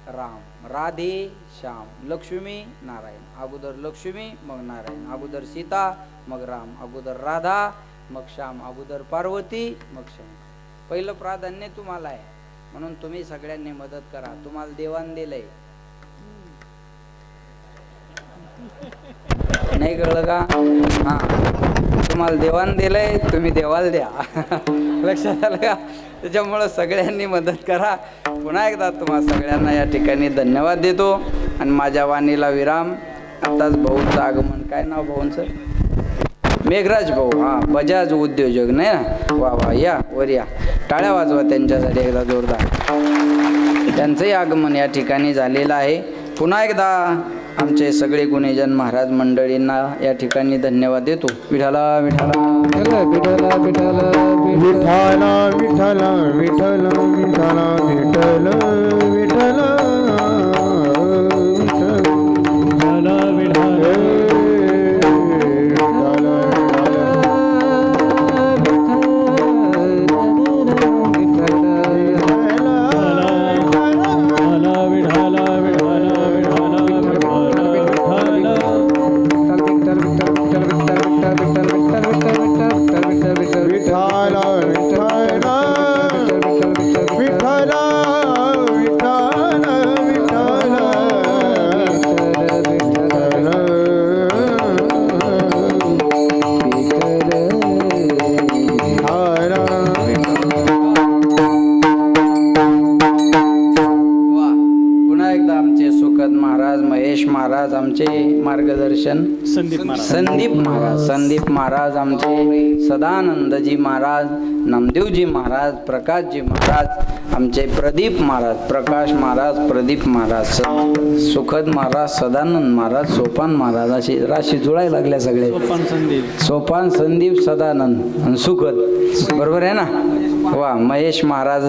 राम, राधे श्याम, लक्ष्मी नारायण. अगोदर लक्ष्मी मग नारायण, अगोदर सीता मग राम, अगोदर राधा मग श्याम, अगोदर पार्वती मग शंकर. पहिलं प्राधान्य तुम्हाला आहे. म्हणून तुम्ही सगळ्यांनी मदत करा. तुम्हाला देवान दिलंय. नाही कळलं का? हा, तुम्हाला देवान दिलंय, तुम्ही देवाला द्या. लक्षात आलं का? त्याच्यामुळं सगळ्यांनी मदत करा. पुन्हा एकदा तुम्हा सगळ्यांना या ठिकाणी धन्यवाद देतो आणि माझ्या वाणीला विराम. आताच भाऊचं आगमन. काय नाव भाऊंचं? मेघराज भाऊ. हा, बजाज उद्योजक नाही ना? वा वा, या वर या. टाळ्या वाजवा त्यांच्यासाठी एकदा जोरदार. त्यांचंही आगमन या ठिकाणी झालेलं आहे. पुन्हा एकदा आमचे सगळे गुणीजन महाराज मंडळींना या ठिकाणी धन्यवाद देतो. विठाला विठाला विठाला विठाला विठाला विठाला विठाला विठाला विठाला विठाला विठाला महाराज, संदीप महाराज, आमचे सदानंदजी महाराज, नामदेवजी महाराज, प्रकाशजी महाराज, आमचे प्रदीप महाराज, प्रकाश महाराज, प्रदीप महाराज, सुखद महाराज, सदानंद महाराज, सोपान महाराज, अशी राशी जुळायला लागल्या सगळे. सोपान, संदीप, सदानंद आणि सुखद, बरोबर आहे ना? वा. महेश महाराज,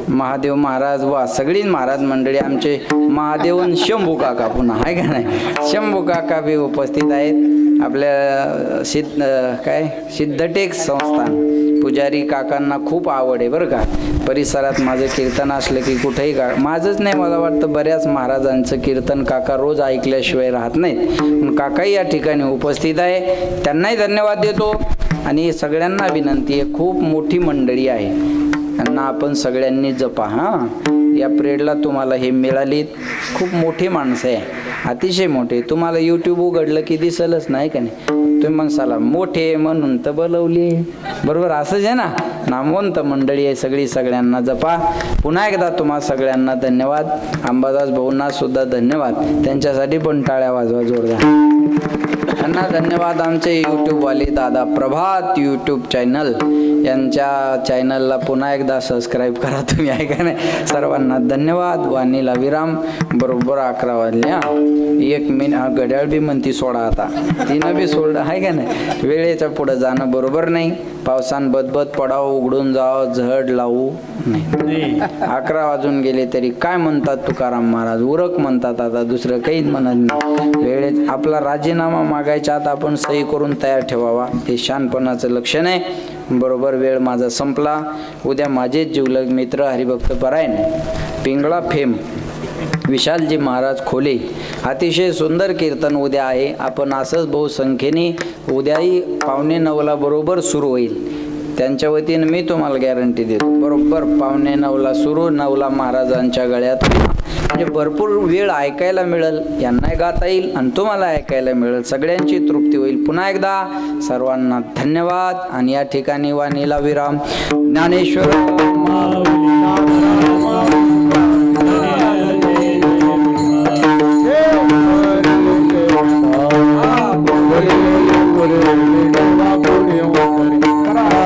महादेव महाराज, वा. सगळी महाराज मंडळी, आमचे महादेवन शंभू काका पुन्हा आहे का नाही, शंभू काका बी उपस्थित आहेत. आपल्या सिद्धटेक संस्थान पुजारी काकांना खूप आवड आहे बरं का. परिसरात माझं कीर्तन असलं की कुठेही माझंच नाही, मला वाटतं बऱ्याच महाराजांचं कीर्तन काका रोज ऐकल्याशिवाय राहत नाहीत. पण काकाही या ठिकाणी उपस्थित आहे, त्यांनाही धन्यवाद देतो. आणि सगळ्यांना विनंती आहे, खूप मोठी मंडळी आहे, त्यांना आपण सगळ्यांनी जपा. या पिरियडला तुम्हाला हे मिळाली, खूप मोठी माणसं आहे, अतिशय मोठे. तुम्हाला यूट्यूब उघडलं की दिसलच नाही का नाही, तुम्ही म्हणसाला मोठे म्हणून तर बोलवली, बरोबर असंच आहे ना. नामवंत मंडळी आहे सगळी, सगळ्यांना जपा. पुन्हा एकदा तुम्हा सगळ्यांना धन्यवाद. अंबादास भाऊंना सुद्धा धन्यवाद, त्यांच्यासाठी पण टाळ्या वाजवा जोरदार. त्यांना धन्यवाद. आमचे यूट्यूबवाले दादा प्रभात यूट्यूब चॅनल, यांच्या चॅनलला पुन्हा एकदा सबस्क्राईब करा तुम्ही, आहे का नाही. सर्वांना धन्यवाद. वाणीला विराम. बरोबर 11 वाजले. 1 मिनिट घड्याळ बी म्हणती सोडा, आता तिनं बी सोडलं, आहे का नाही. वेळेच्या पुढं जाणं बरोबर नाही. पावसान बदबद पडावं, उघडून जावं, झड लावू नाही. 11 वाजून गेले तरी काय म्हणतात तुकाराम महाराज, उरक म्हणतात, आता दुसरं काहीच म्हणत नाही. वेळेत आपला राजीनामा मागायच्या आत आपण सही करून तयार ठेवावा, हे शहाणपणाचं लक्षण आहे. बरोबर वेळ माझा संपला. उद्या माझेच जिवलग मित्र हरिभक्त परायण पिंगळा फेम विशालजी महाराज खोले, अतिशय सुंदर कीर्तन उद्या आहे. आपण असंच बहुसंख्येने उद्याही 8:45 बरोबर सुरू होईल. त्यांच्या वतीने मी तुम्हाला गॅरंटी देतो, बरोबर 8:45 सुरू, 9 महाराजांच्या गळ्यात. म्हणजे भरपूर वेळ ऐकायला मिळेल, यांनाही गाता येईल आणि तुम्हाला ऐकायला मिळेल, सगळ्यांची तृप्ती होईल. पुन्हा एकदा सर्वांना धन्यवाद. आणि या ठिकाणी वाणीला विराम. ज्ञानेश्वर